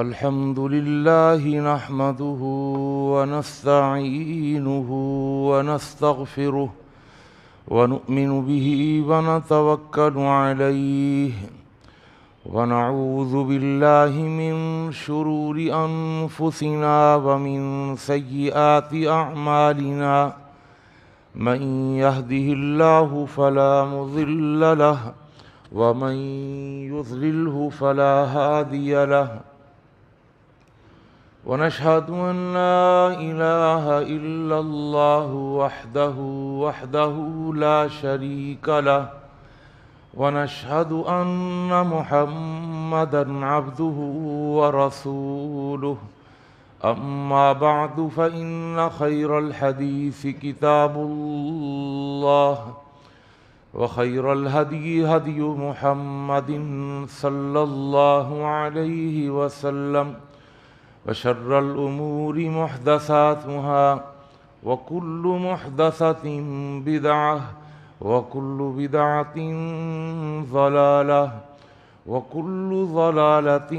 الحمد لله نحمده ونستعينه ونستغفره ونؤمن به ونتوكل عليه ونعوذ بالله من شرور أنفسنا ومن سيئات أعمالنا من يهده الله فلا مضل له ومن يضلله فلا هادي له ونشهد أن لا إله إلا الله وحده لا شريك له ونشهد أن محمدًا عبده ورسوله أما بعد فإن خير الحديث كتاب الله وخير الهدي هدي محمد صلى الله عليه وسلم وشر الأمور محدثاتها وكل محدثة بدعة وكل بدعة ضلالة وكل ضلالة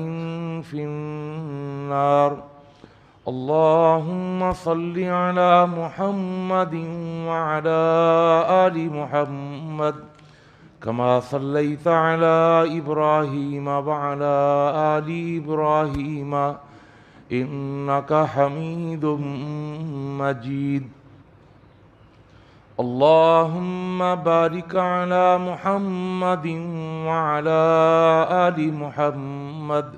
في النار اللهم صل على محمد وعلى آل محمد كما صليت على إبراهيم وعلى آل إبراهيم إنك حميد مجيد اللهم بارك على محمد وعلى آل محمد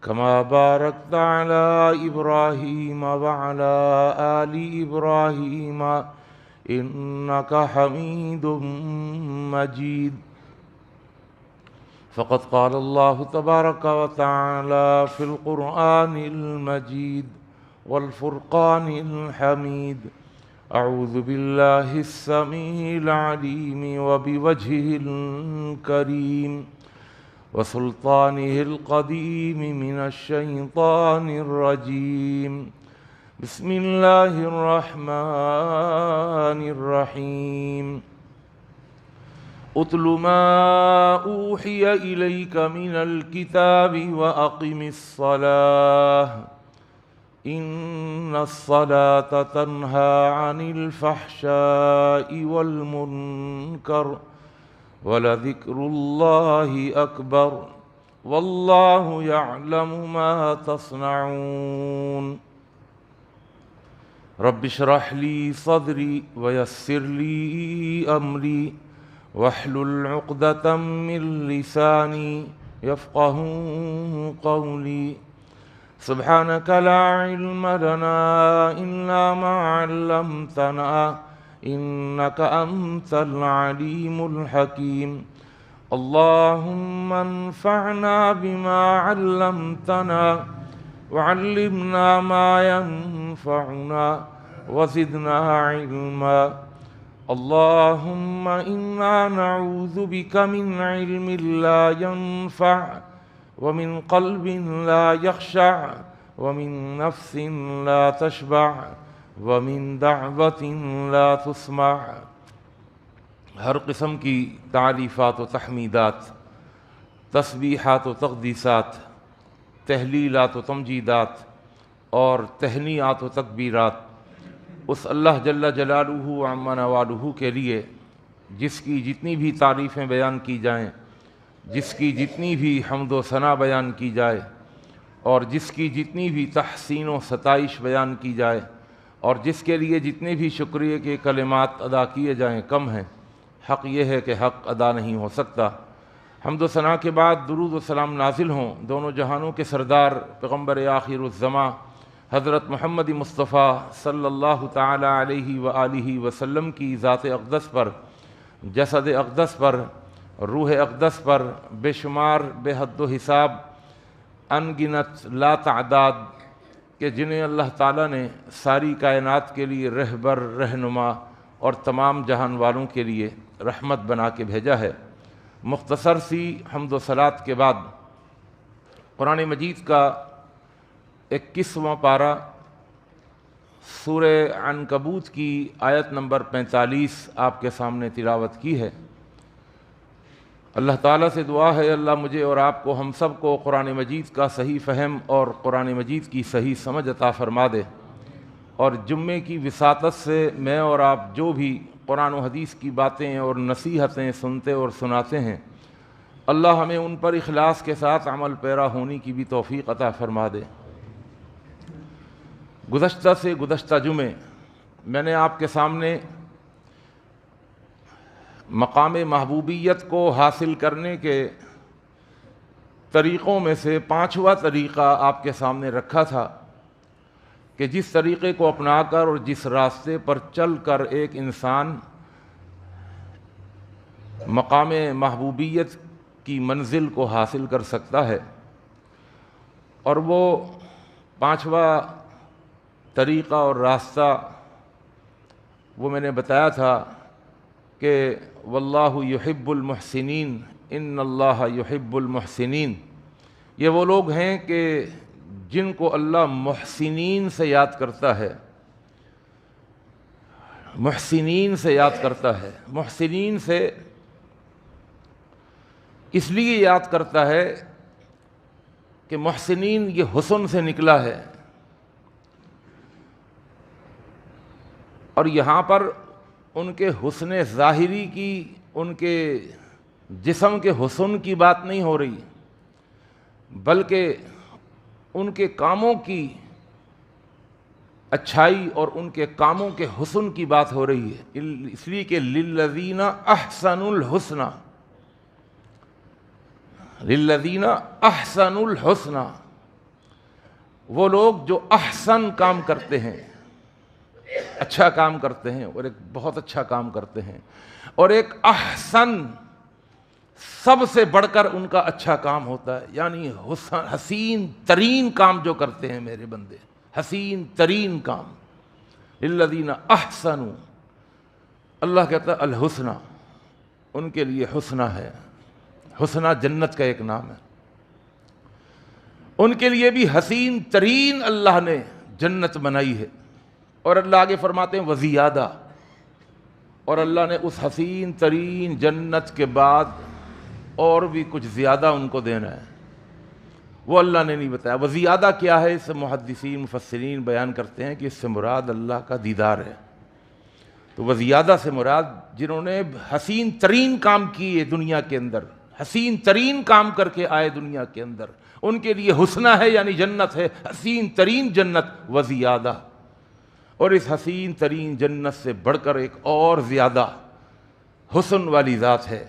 كما باركت على إبراهيم وعلى آل إبراهيم إنك حميد مجيد فقد قال الله تبارك وتعالى في القرآن المجيد والفرقان الحميد أعوذ بالله السميع العليم وبوجهه الكريم وسلطانه القديم من الشيطان الرجيم بسم الله الرحمن الرحيم اتل ما أوحي إليك من الكتاب وأقم الصلاة إن الصلاة تنهى عن الفحشاء والمنكر ولذكر الله أكبر والله يعلم ما تصنعون رب اشرح لي صدري ويسر لي أمري واحلل عقدة من لساني يفقهوا قولي سبحانك لا علم لنا إلا ما علمتنا إنك أنت العليم الحكيم اللهم انفعنا بما علمتنا وعلمنا ما ينفعنا وزدنا علما اللهم إنا نعوذ بك من علم لا ينفع ومن قلب لا يخشع ومن نفس لا تشبع ومن دعوة لا تسمع ہر قسم کی تعریفات و تحمیدات، تسبیحات و تقدیسات، تہلیلات و تمجیدات اور تہنیات و تکبیرات اس اللہ جل جلالہ عم نوالہ کے لیے جس کی جتنی بھی تعریفیں بیان کی جائیں، جس کی جتنی بھی حمد و ثنا بیان کی جائے اور جس کی جتنی بھی تحسین و ستائش بیان کی جائے اور جس کے لیے جتنے بھی شکریہ کے کلمات ادا کیے جائیں کم ہیں۔ حق یہ ہے کہ حق ادا نہیں ہو سکتا۔ حمد و ثنا کے بعد درود و سلام نازل ہوں دونوں جہانوں کے سردار پیغمبر آخر الزماں حضرت محمد مصطفیٰ صلی اللہ تعالی علیہ وآلہ وسلم کی ذات اقدس پر، جسد اقدس پر، روح اقدس پر، بے شمار بے حد و حساب ان گنت لا تعداد کہ جنہیں اللہ تعالیٰ نے ساری کائنات کے لیے رہبر، رہنما اور تمام جہان والوں کے لیے رحمت بنا کے بھیجا ہے۔ مختصر سی حمد و صلات کے بعد قرآن مجید کا 21واں پارہ سورہ عنکبوت کی آیت نمبر 45 آپ کے سامنے تلاوت کی ہے۔ اللہ تعالیٰ سے دعا ہے اللہ مجھے اور آپ کو، ہم سب کو قرآن مجید کا صحیح فہم اور قرآن مجید کی صحیح سمجھ عطا فرما دے، اور جمعے کی وساطت سے میں اور آپ جو بھی قرآن و حدیث کی باتیں اور نصیحتیں سنتے اور سناتے ہیں، اللہ ہمیں ان پر اخلاص کے ساتھ عمل پیرا ہونے کی بھی توفیق عطا فرما دے۔ گزشتہ جمعے میں نے آپ کے سامنے مقام محبوبیت کو حاصل کرنے کے طریقوں میں سے 5واں طریقہ آپ کے سامنے رکھا تھا کہ جس طریقے کو اپنا کر اور جس راستے پر چل کر ایک انسان مقام محبوبیت کی منزل کو حاصل کر سکتا ہے، اور وہ 5واں طریقہ اور راستہ وہ میں نے بتایا تھا کہ واللہ یحب المحسنین، ان اللہ یحب المحسنین۔ یہ وہ لوگ ہیں کہ جن کو اللہ محسنین سے یاد کرتا ہے، محسنین سے یاد کرتا ہے۔ محسنین سے اس لیے یاد کرتا ہے کہ محسنین یہ حسن سے نکلا ہے، اور یہاں پر ان کے حسن ظاہری کی، ان کے جسم کے حسن کی بات نہیں ہو رہی، بلکہ ان کے کاموں کی اچھائی اور ان کے کاموں کے حسن کی بات ہو رہی ہے، اس لیے کہ للذین احسنوا الحسنى، للذین احسنوا الحسنى، وہ لوگ جو احسن کام کرتے ہیں، اچھا کام کرتے ہیں، اور ایک بہت اچھا کام کرتے ہیں، اور ایک احسن سب سے بڑھ کر ان کا اچھا کام ہوتا ہے، یعنی حسین ترین کام جو کرتے ہیں میرے بندے، حسین ترین کام۔ للذین احسنوا، اللہ کہتا ہے الحسنى، ان کے لیے حسنہ ہے۔ حسنہ جنت کا ایک نام ہے، ان کے لیے بھی حسین ترین اللہ نے جنت بنائی ہے، اور اللہ آگے فرماتے ہیں وزیادہ، اور اللہ نے اس حسین ترین جنت کے بعد اور بھی کچھ زیادہ ان کو دینا ہے، وہ اللہ نے نہیں بتایا۔ وزیادہ کیا ہے؟ اس سے محدثین مفسرین بیان کرتے ہیں کہ اس سے مراد اللہ کا دیدار ہے۔ تو وزیادہ سے مراد جنہوں نے حسین ترین کام کیے دنیا کے اندر، حسین ترین کام کر کے آئے دنیا کے اندر، ان کے لیے حسنہ ہے، یعنی جنت ہے، حسین ترین جنت وزیادہ۔ اور اس حسین ترین جنت سے بڑھ کر ایک اور زیادہ حسن والی ذات ہے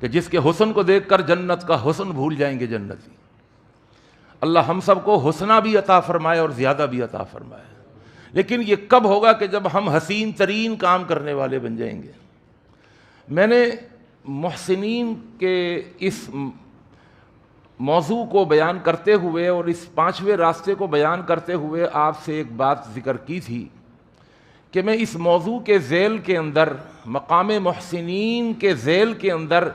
کہ جس کے حسن کو دیکھ کر جنت کا حسن بھول جائیں گے جنتی۔ اللہ ہم سب کو حسنہ بھی عطا فرمائے اور زیادہ بھی عطا فرمائے، لیکن یہ کب ہوگا؟ کہ جب ہم حسین ترین کام کرنے والے بن جائیں گے۔ میں نے محسنین کے اس موضوع کو بیان کرتے ہوئے اور اس 5ویں راستے کو بیان کرتے ہوئے آپ سے ایک بات ذکر کی تھی کہ میں اس موضوع کے ذیل کے اندر، مقام محسنین کے ذیل کے اندر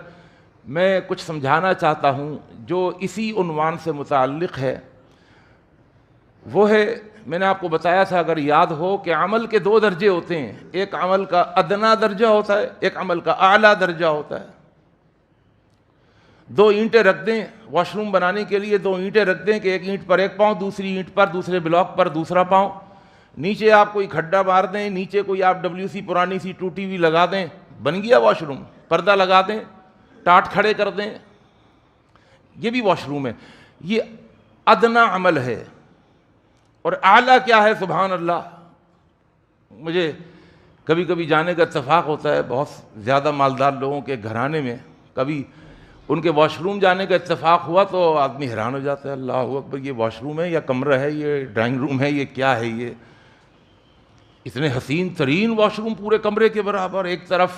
میں کچھ سمجھانا چاہتا ہوں جو اسی عنوان سے متعلق ہے۔ وہ ہے، میں نے آپ کو بتایا تھا اگر یاد ہو، کہ عمل کے 2 درجے ہوتے ہیں، ایک عمل کا ادنا درجہ ہوتا ہے، ایک عمل کا اعلیٰ درجہ ہوتا ہے۔ 2 اینٹیں رکھ دیں واش روم بنانے کے لیے، 2 اینٹیں رکھ دیں کہ ایک اینٹ پر ایک پاؤں، دوسری اینٹ پر، دوسرے بلاک پر دوسرا پاؤں، نیچے آپ کوئی کھڈا مار دیں، نیچے کوئی آپ WC پرانی سی ٹوٹی ہوئی لگا دیں، بن گیا واش روم۔ پردہ لگا دیں، ٹاٹ کھڑے کر دیں، یہ بھی واش روم ہے۔ یہ ادنا عمل ہے، اور اعلیٰ کیا ہے؟ سبحان اللہ، مجھے کبھی کبھی جانے کا اتفاق ہوتا ہے بہت زیادہ مالدار لوگوں کے گھرانے میں، کبھی ان کے واش روم جانے کا اتفاق ہوا تو آدمی حیران ہو جاتا ہے، اللہ اکبر، یہ واش روم ہے یا کمرہ ہے، یہ ڈرائنگ روم ہے، یہ کیا ہے؟ یہ اتنے حسین ترین واش روم پورے کمرے کے برابر، ایک طرف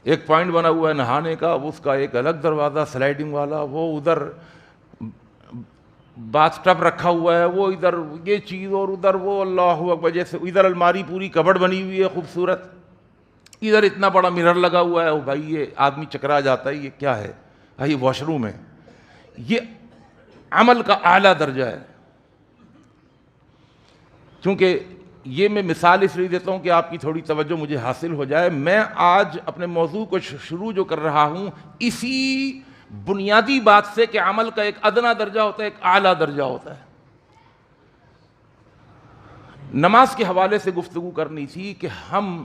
ایک پوائنٹ بنا ہوا ہے نہانے کا، اس کا ایک الگ دروازہ سلائڈنگ والا، وہ ادھر باتھ ٹب رکھا ہوا ہے، وہ ادھر یہ چیز، اور ادھر وہ، اللہ اکبر، جیسے ادھر الماری پوری کبڈ بنی ہوئی ہے خوبصورت، ادھر اتنا بڑا مرر لگا ہوا ہے، بھائی یہ آدمی چکرا جاتا ہے، یہ کیا ہے؟ یہ واش روم ہے۔ یہ عمل کا اعلیٰ درجہ ہے، چونکہ یہ میں مثال اس لیے دیتا ہوں کہ آپ کی تھوڑی توجہ مجھے حاصل ہو جائے. میں آج اپنے موضوع کو شروع جو کر رہا ہوں اسی بنیادی بات سے کہ عمل کا ایک ادنا درجہ ہوتا ہے، ایک اعلیٰ درجہ ہوتا ہے. نماز کے حوالے سے گفتگو کرنی تھی کہ ہم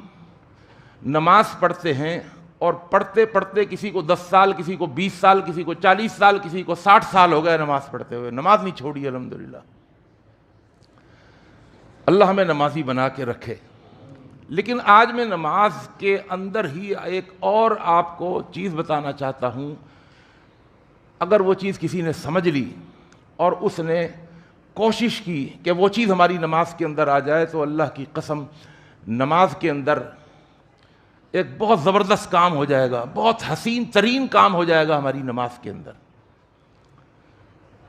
نماز پڑھتے ہیں اور پڑھتے پڑھتے کسی کو 10 سال، کسی کو 20 سال، کسی کو 40 سال، کسی کو 60 سال ہو گئے نماز پڑھتے ہوئے. نماز نہیں چھوڑی الحمدللہ. اللہ ہمیں نمازی بنا کے رکھے. لیکن آج میں نماز کے اندر ہی ایک اور آپ کو چیز بتانا چاہتا ہوں. اگر وہ چیز کسی نے سمجھ لی اور اس نے کوشش کی کہ وہ چیز ہماری نماز کے اندر آ جائے تو اللہ کی قسم نماز کے اندر ایک بہت زبردست کام ہو جائے گا، بہت حسین ترین کام ہو جائے گا ہماری نماز کے اندر.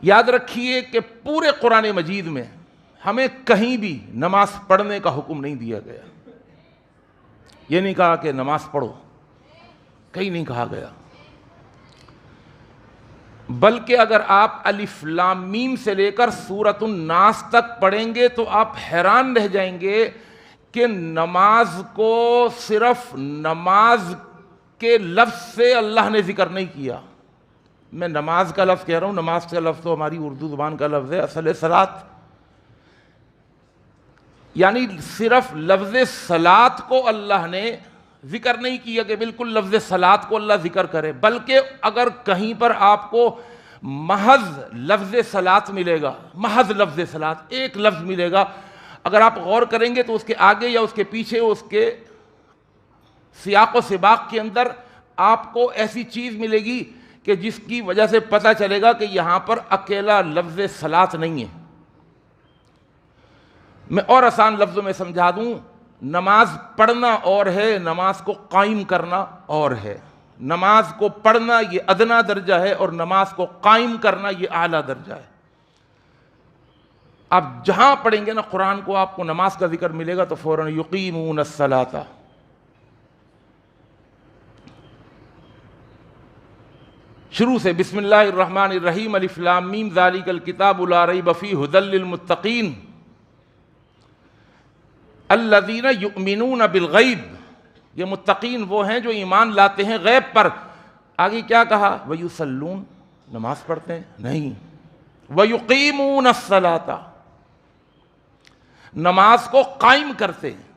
یاد رکھیے کہ پورے قرآن مجید میں ہمیں کہیں بھی نماز پڑھنے کا حکم نہیں دیا گیا. یہ نہیں کہا کہ نماز پڑھو، کہیں نہیں کہا گیا. بلکہ اگر آپ الف لام میم سے لے کر سورۃ الناس تک پڑھیں گے تو آپ حیران رہ جائیں گے کہ نماز کو صرف نماز کے لفظ سے اللہ نے ذکر نہیں کیا. میں نماز کا لفظ کہہ رہا ہوں، نماز کا لفظ تو ہماری اردو زبان کا لفظ ہے، اصل ہے صلاۃ. یعنی صرف لفظ صلاۃ کو اللہ نے ذکر نہیں کیا کہ بالکل لفظ صلاۃ کو اللہ ذکر کرے، بلکہ اگر کہیں پر آپ کو محض لفظ صلاۃ ملے گا، محض لفظ صلاۃ ایک لفظ ملے گا، اگر آپ غور کریں گے تو اس کے آگے یا اس کے پیچھے اس کے سیاق و سباق کے اندر آپ کو ایسی چیز ملے گی کہ جس کی وجہ سے پتہ چلے گا کہ یہاں پر اکیلا لفظ صلاۃ نہیں ہے. میں اور آسان لفظوں میں سمجھا دوں، نماز پڑھنا اور ہے، نماز کو قائم کرنا اور ہے. نماز کو پڑھنا یہ ادنا درجہ ہے اور نماز کو قائم کرنا یہ اعلیٰ درجہ ہے. آپ جہاں پڑھیں گے نا قرآن کو آپ کو نماز کا ذکر ملے گا تو فوراً یقیمون الصلاۃ. شروع سے بسم اللہ الرحمن الرحیم الف لام میم ذالک الکتاب لا ریب فیہ ھدی للمتقین الذین یؤمنون بالغیب. یہ متقین وہ ہیں جو ایمان لاتے ہیں غیب پر. آگے کیا کہا؟ ویصلون، نماز پڑھتے ہیں نہیں، ویقیمون الصلاۃ، نماز کو قائم کرتے ہیں.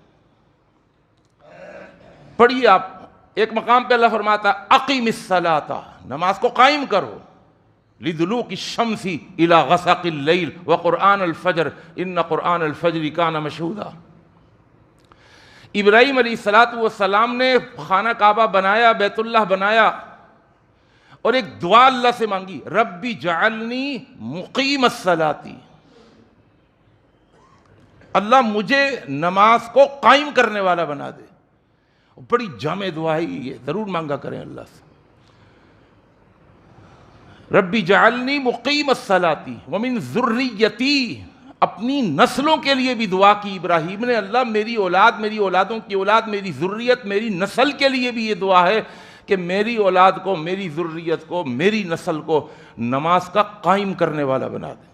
پڑھیے آپ، ایک مقام پہ اللہ فرماتا اقیم الصلاۃ، نماز کو قائم کرو. لدلوک الشمس الی غسق اللیل وقرآن الفجر ان قرآن الفجر کان مشہودا. ابراہیم علیہ السلام نے خانہ کعبہ بنایا، بیت اللہ بنایا اور ایک دعا اللہ سے مانگی، ربی جعلنی مقیم الصلاۃ. اللہ مجھے نماز کو قائم کرنے والا بنا دے. بڑی جامع دعا ہے یہ، ضرور مانگا کریں اللہ سے. ربی جعلنی مقیم الصلاۃ ومن ذریتی، اپنی نسلوں کے لیے بھی دعا کی ابراہیم نے. اللہ میری اولاد، میری اولادوں کی اولاد، میری ذریت، میری نسل کے لیے بھی یہ دعا ہے کہ میری اولاد کو، میری ذریت کو، میری نسل کو نماز کا قائم کرنے والا بنا دے.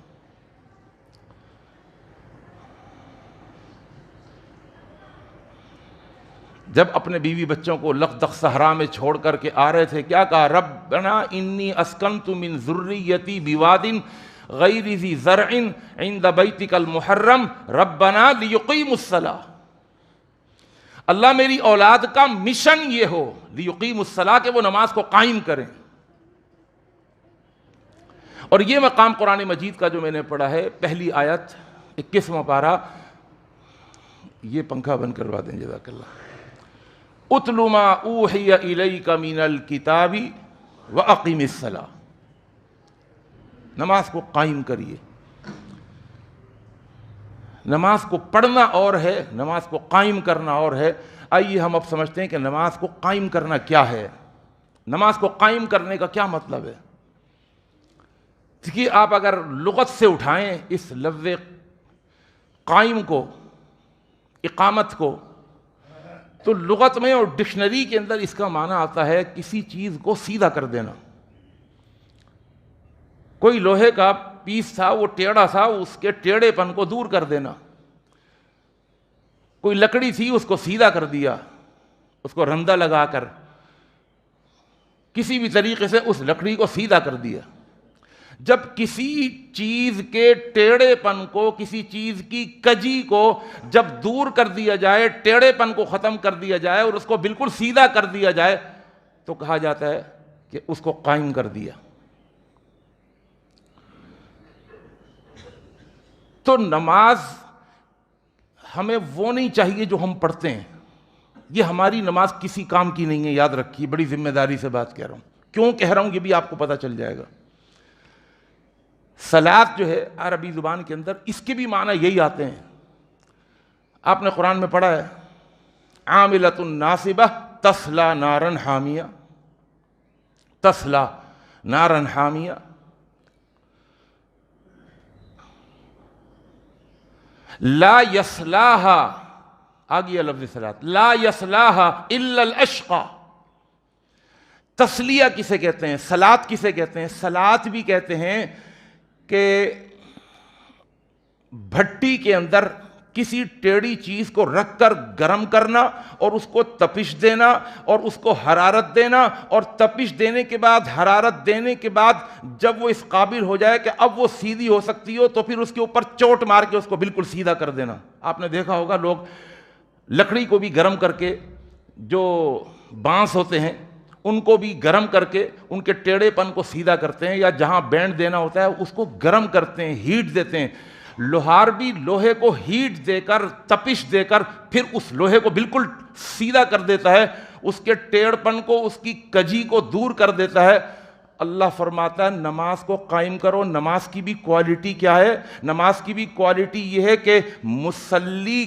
جب اپنے بیوی بچوں کو لقدق صحرا میں چھوڑ کر کے آ رہے تھے کیا کہا؟ ربنا انی اسکنت من ذریتی بواد غیر ذی زرع عند بیتک المحرم ربنا لیقیموا الصلاۃ. اللہ میری اولاد کا مشن یہ ہو لیقیموا الصلاۃ کہ وہ نماز کو قائم کریں. اور یہ مقام قرآن مجید کا جو میں نے پڑھا ہے، پہلی آیت 21واں پارہ، یہ پنکھا بند کروا دیں جزاک اللہ. اتل ما اوحی الیک من الکتاب واقم الصلاۃ، نماز کو قائم کریے. نماز کو پڑھنا اور ہے، نماز کو قائم کرنا اور ہے. آئیے ہم اب سمجھتے ہیں کہ نماز کو قائم کرنا کیا ہے. نماز کو قائم کرنے کا کیا مطلب ہے؟ دیکھیے آپ اگر لغت سے اٹھائیں اس لفظ قائم کو، اقامت کو، تو لغت میں اور ڈکشنری کے اندر اس کا معنی آتا ہے کسی چیز کو سیدھا کر دینا. کوئی لوہے کا پیس تھا، وہ ٹیڑھا تھا، اس کے ٹیڑھے پن کو دور کر دینا. کوئی لکڑی تھی اس کو سیدھا کر دیا، اس کو رندہ لگا کر کسی بھی طریقے سے اس لکڑی کو سیدھا کر دیا۔ جب کسی چیز کے ٹیڑھے پن کو، کسی چیز کی کجی کو جب دور کر دیا جائے، ٹیڑھے پن کو ختم کر دیا جائے اور اس کو بالکل سیدھا کر دیا جائے تو کہا جاتا ہے کہ اس کو قائم کر دیا۔ تو نماز ہمیں وہ نہیں چاہیے جو ہم پڑھتے ہیں۔ یہ ہماری نماز کسی کام کی نہیں ہے، یاد رکھیے، بڑی ذمہ داری سے بات کہہ رہا ہوں۔ کیوں کہہ رہا ہوں یہ بھی آپ کو پتہ چل جائے گا۔ صلاۃ جو ہے عربی زبان کے اندر اس کے بھی معنی یہی آتے ہیں۔ آپ نے قرآن میں پڑھا ہے عاملۃ ناصبہ تصلی نارا حامیہ، تصلی نارا حامیہ۔ لا یصلاھا، آ گیا لفظ صلاۃ، لا یصلاھا الا الاشقی۔ تسلیہ کسے کہتے ہیں، صلاۃ کسے کہتے ہیں؟ صلاۃ بھی کہتے ہیں کہ بھٹی کے اندر کسی ٹیڑھی چیز کو رکھ کر گرم کرنا اور اس کو تپش دینا اور اس کو حرارت دینا، اور تپش دینے کے بعد، حرارت دینے کے بعد جب وہ اس قابل ہو جائے کہ اب وہ سیدھی ہو سکتی ہو تو پھر اس کے اوپر چوٹ مار کے اس کو بالکل سیدھا کر دینا۔ آپ نے دیکھا ہوگا لوگ لکڑی کو بھی گرم کر کے، جو بانس ہوتے ہیں ان کو بھی گرم کر کے ان کے ٹیڑھے پن کو سیدھا کرتے ہیں، یا جہاں بینڈ دینا ہوتا ہے اس کو گرم کرتے ہیں، ہیٹ دیتے ہیں۔ لوہار بھی لوہے کو ہیٹ دے کر، تپش دے کر پھر اس لوہے کو بالکل سیدھا کر دیتا ہے، اس کے ٹیڑھ پن کو، اس کی کجی کو دور کر دیتا ہے۔ اللہ فرماتا ہے نماز کو قائم کرو۔ نماز کی بھی کوالٹی کیا ہے؟ نماز کی بھی کوالٹی یہ ہے کہ مصلی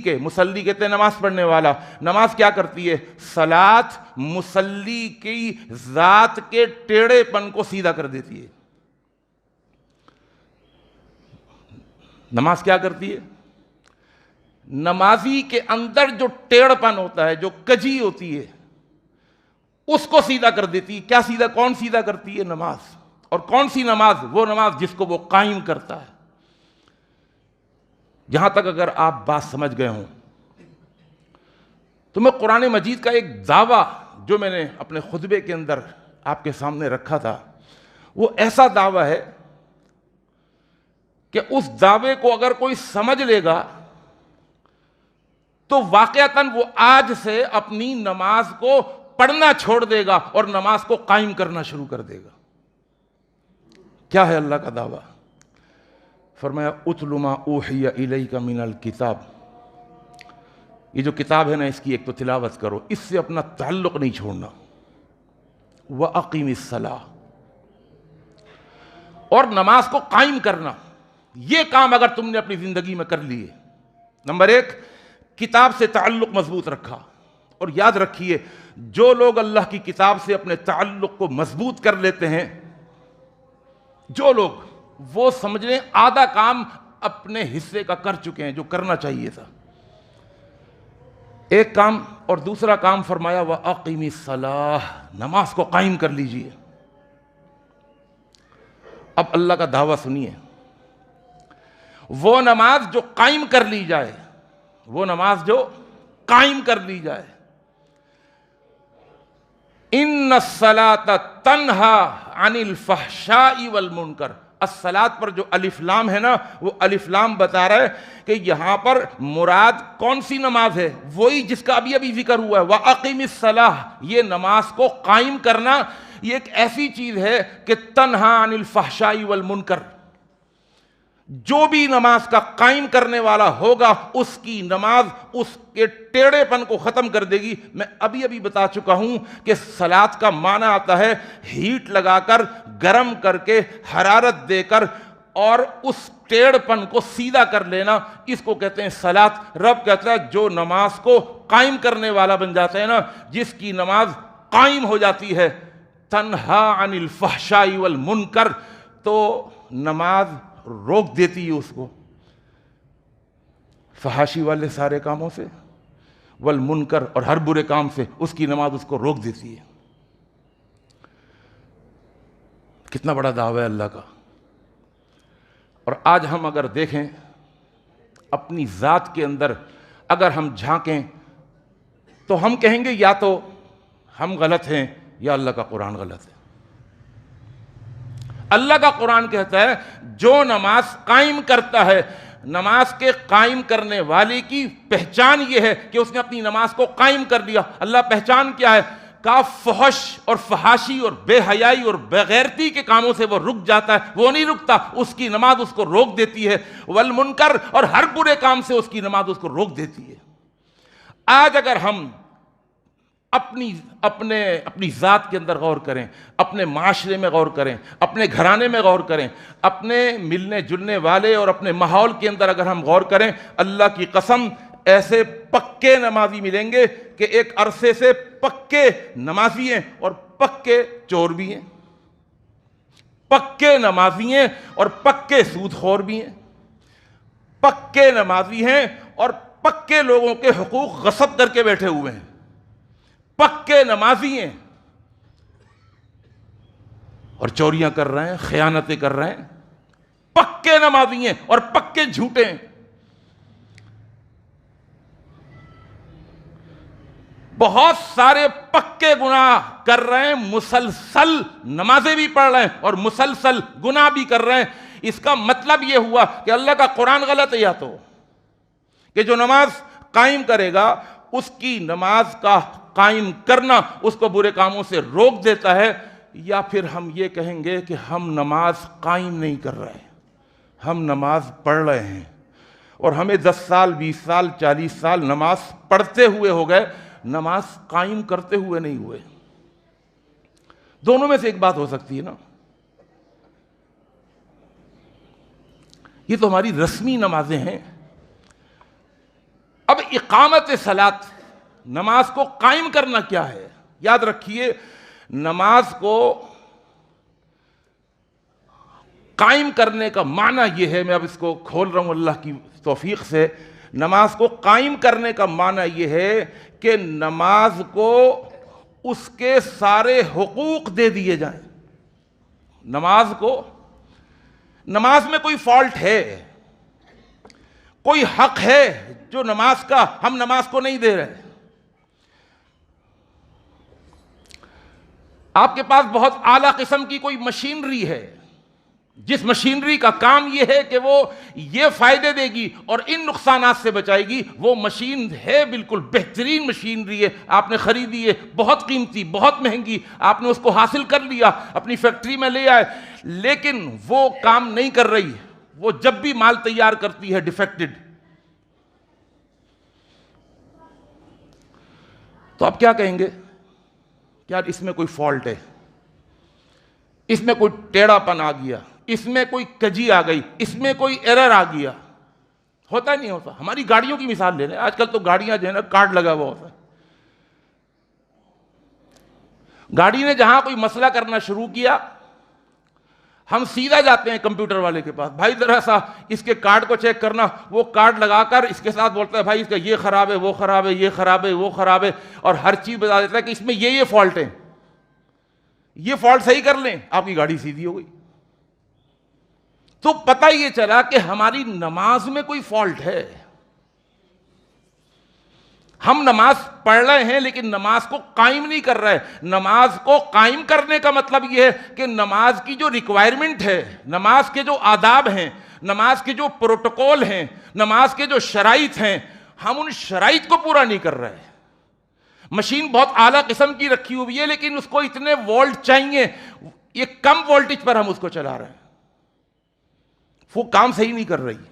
کہتے ہیں نماز پڑھنے والا، نماز کیا کرتی ہے؟ صلاۃ مصلی کی ذات کے ٹیڑھے پن کو سیدھا کر دیتی ہے۔ نماز کیا کرتی ہے؟ نمازی کے اندر جو ٹیڑھ پن ہوتا ہے، جو کجی ہوتی ہے، اس کو سیدھا کر دیتی ہے۔ کیا سیدھا؟ کون سیدھا کرتی ہے؟ نماز۔ اور کون سی نماز؟ وہ نماز جس کو وہ قائم کرتا ہے۔ یہاں تک اگر آپ بات سمجھ گئے ہوں تو میں قرآن مجید کا ایک دعویٰ جو میں نے اپنے خطبے کے اندر آپ کے سامنے رکھا تھا، وہ ایسا دعویٰ ہے کہ اس دعوے کو اگر کوئی سمجھ لے گا تو واقعتاً وہ آج سے اپنی نماز کو پڑھنا چھوڑ دے گا اور نماز کو قائم کرنا شروع کر دے گا۔ کیا ہے اللہ کا دعویٰ؟ فرمایا اتل ما اوحی الیک من الکتاب۔ یہ جو کتاب ہے نا، اس کی ایک تو تلاوت کرو، اس سے اپنا تعلق نہیں چھوڑنا۔ وَأَقِمِ الصَّلَاةَ، اور نماز کو قائم کرنا۔ یہ کام اگر تم نے اپنی زندگی میں کر لیے، نمبر ایک، کتاب سے تعلق مضبوط رکھا۔ اور یاد رکھیے، جو لوگ اللہ کی کتاب سے اپنے تعلق کو مضبوط کر لیتے ہیں، جو لوگ، وہ سمجھ لیں آدھا کام اپنے حصے کا کر چکے ہیں جو کرنا چاہیے تھا۔ ایک کام، اور دوسرا کام فرمایا وَأَقِمِ الصَّلَاةَ، نماز کو قائم کر لیجئے۔ اب اللہ کا دعویٰ سنیے، وہ نماز جو قائم کر لی جائے، وہ نماز جو قائم کر لی جائے، ان الصلاۃ تنہا عن الفحشاء والمنکر۔ الصلاۃ پر جو الف لام ہے نا، وہ الف لام بتا رہا ہے کہ یہاں پر مراد کون سی نماز ہے؟ وہی جس کا ابھی ذکر ہوا ہے، وَأَقِمِ الصَّلَاةَ۔ یہ نماز کو قائم کرنا، یہ ایک ایسی چیز ہے کہ تنہا عن الفحشاء والمنکر۔ جو بھی نماز کا قائم کرنے والا ہوگا، اس کی نماز اس کے ٹیڑھے پن کو ختم کر دے گی۔ میں ابھی بتا چکا ہوں کہ صلاۃ کا معنی آتا ہے ہیٹ لگا کر، گرم کر کے، حرارت دے کر اور اس ٹیڑھ پن کو سیدھا کر لینا، اس کو کہتے ہیں صلاۃ۔ رب کہتا ہے جو نماز کو قائم کرنے والا بن جاتا ہے نا، جس کی نماز قائم ہو جاتی ہے، تنہا عن الفحشاء والمنکر، تو نماز روک دیتی ہے اس کو فحاشی والے سارے کاموں سے، والمنکر، اور ہر برے کام سے اس کی نماز اس کو روک دیتی ہے۔ کتنا بڑا دعویٰ ہے اللہ کا۔ اور آج ہم اگر دیکھیں اپنی ذات کے اندر اگر ہم جھانکیں تو ہم کہیں گے یا تو ہم غلط ہیں یا اللہ کا قرآن غلط ہے۔ اللہ کا قرآن کہتا ہے جو نماز قائم کرتا ہے، نماز کے قائم کرنے والے کی پہچان یہ ہے کہ اس نے اپنی نماز کو قائم کر دیا۔ اللہ پہچان کیا ہے؟ فحش اور فحاشی اور بے حیائی اور بغیرتی کے کاموں سے وہ رک جاتا ہے، وہ نہیں رکتا، اس کی نماز اس کو روک دیتی ہے۔ والمنکر، اور ہر برے کام سے اس کی نماز اس کو روک دیتی ہے۔ آج اگر ہم اپنی ذات کے اندر غور کریں، اپنے معاشرے میں غور کریں، اپنے گھرانے میں غور کریں، اپنے ملنے جلنے والے اور اپنے ماحول کے اندر اگر ہم غور کریں، اللہ کی قسم ایسے پکے نمازی ملیں گے کہ ایک عرصے سے پکے نمازی ہیں اور پکے چور بھی ہیں، پکے نمازی ہیں اور پکے سود خور بھی ہیں، پکے نمازی ہیں اور پکے لوگوں کے حقوق غصب کر کے بیٹھے ہوئے ہیں، پکے نمازی ہیں اور چوریاں کر رہے ہیں، خیانتیں کر رہے ہیں، پکے نمازی ہیں اور پکے جھوٹے ہیں۔ بہت سارے پکے گناہ کر رہے ہیں، مسلسل نمازیں بھی پڑھ رہے ہیں اور مسلسل گناہ بھی کر رہے ہیں۔ اس کا مطلب یہ ہوا کہ اللہ کا قرآن غلط ہے، یا تو کہ جو نماز قائم کرے گا اس کی نماز کا قائم کرنا اس کو برے کاموں سے روک دیتا ہے، یا پھر ہم یہ کہیں گے کہ ہم نماز قائم نہیں کر رہے، ہم نماز پڑھ رہے ہیں اور ہمیں 10 سال 20 سال 40 سال نماز پڑھتے ہوئے ہو گئے، نماز قائم کرتے ہوئے نہیں ہوئے۔ دونوں میں سے ایک بات ہو سکتی ہے نا۔ یہ تو ہماری رسمی نمازیں ہیں۔ اب اقامت صلاۃ، نماز کو قائم کرنا کیا ہے؟ یاد رکھیے، نماز کو قائم کرنے کا معنی یہ ہے، میں اب اس کو کھول رہا ہوں اللہ کی توفیق سے، نماز کو قائم کرنے کا معنی یہ ہے کہ نماز کو اس کے سارے حقوق دے دیے جائیں۔ نماز میں کوئی فالٹ ہے، کوئی حق ہے جو نماز کا ہم نماز کو نہیں دے رہے۔ آپ کے پاس بہت اعلیٰ قسم کی کوئی مشینری ہے، جس مشینری کا کام یہ ہے کہ وہ یہ فائدے دے گی اور ان نقصانات سے بچائے گی، وہ مشین ہے بالکل بہترین مشینری ہے، آپ نے خریدی ہے، بہت قیمتی، بہت مہنگی، آپ نے اس کو حاصل کر لیا، اپنی فیکٹری میں لے آئے، لیکن وہ کام نہیں کر رہی، وہ جب بھی مال تیار کرتی ہے ڈیفیکٹڈ۔ تو آپ کیا کہیں گے؟ یار اس میں کوئی فالٹ ہے، اس میں کوئی ٹیڑھا پن آ گیا، اس میں کوئی کجی آ گئی، اس میں کوئی ایرر آ گیا۔ ہوتا نہیں ہوتا؟ ہماری گاڑیوں کی مثال لے لیں، آج کل تو گاڑیاں جو ہے نا کارڈ لگا ہوا ہوتا ہے، گاڑی نے جہاں کوئی مسئلہ کرنا شروع کیا، ہم سیدھا جاتے ہیں کمپیوٹر والے کے پاس، بھائی ذرا سا اس کے کارڈ کو چیک کرنا، وہ کارڈ لگا کر اس کے ساتھ بولتا ہے بھائی اس کا یہ خراب ہے، وہ خراب ہے، یہ خراب ہے، وہ خراب ہے، اور ہر چیز بتا دیتا ہے کہ اس میں یہ فالٹ ہے، یہ فالٹ صحیح کر لیں، آپ کی گاڑی سیدھی ہو گئی۔ تو پتہ یہ چلا کہ ہماری نماز میں کوئی فالٹ ہے۔ ہم نماز پڑھ رہے ہیں لیکن نماز کو قائم نہیں کر رہے۔ نماز کو قائم کرنے کا مطلب یہ ہے کہ نماز کی جو ریکوائرمنٹ ہے، نماز کے جو آداب ہیں، نماز کے جو پروٹوکول ہیں، نماز کے جو شرائط ہیں، ہم ان شرائط کو پورا نہیں کر رہے۔ مشین بہت اعلیٰ قسم کی رکھی ہوئی ہے لیکن اس کو اتنے وولٹ چاہیے، یہ کم وولٹیج پر ہم اس کو چلا رہے ہیں، وہ کام صحیح نہیں کر رہی۔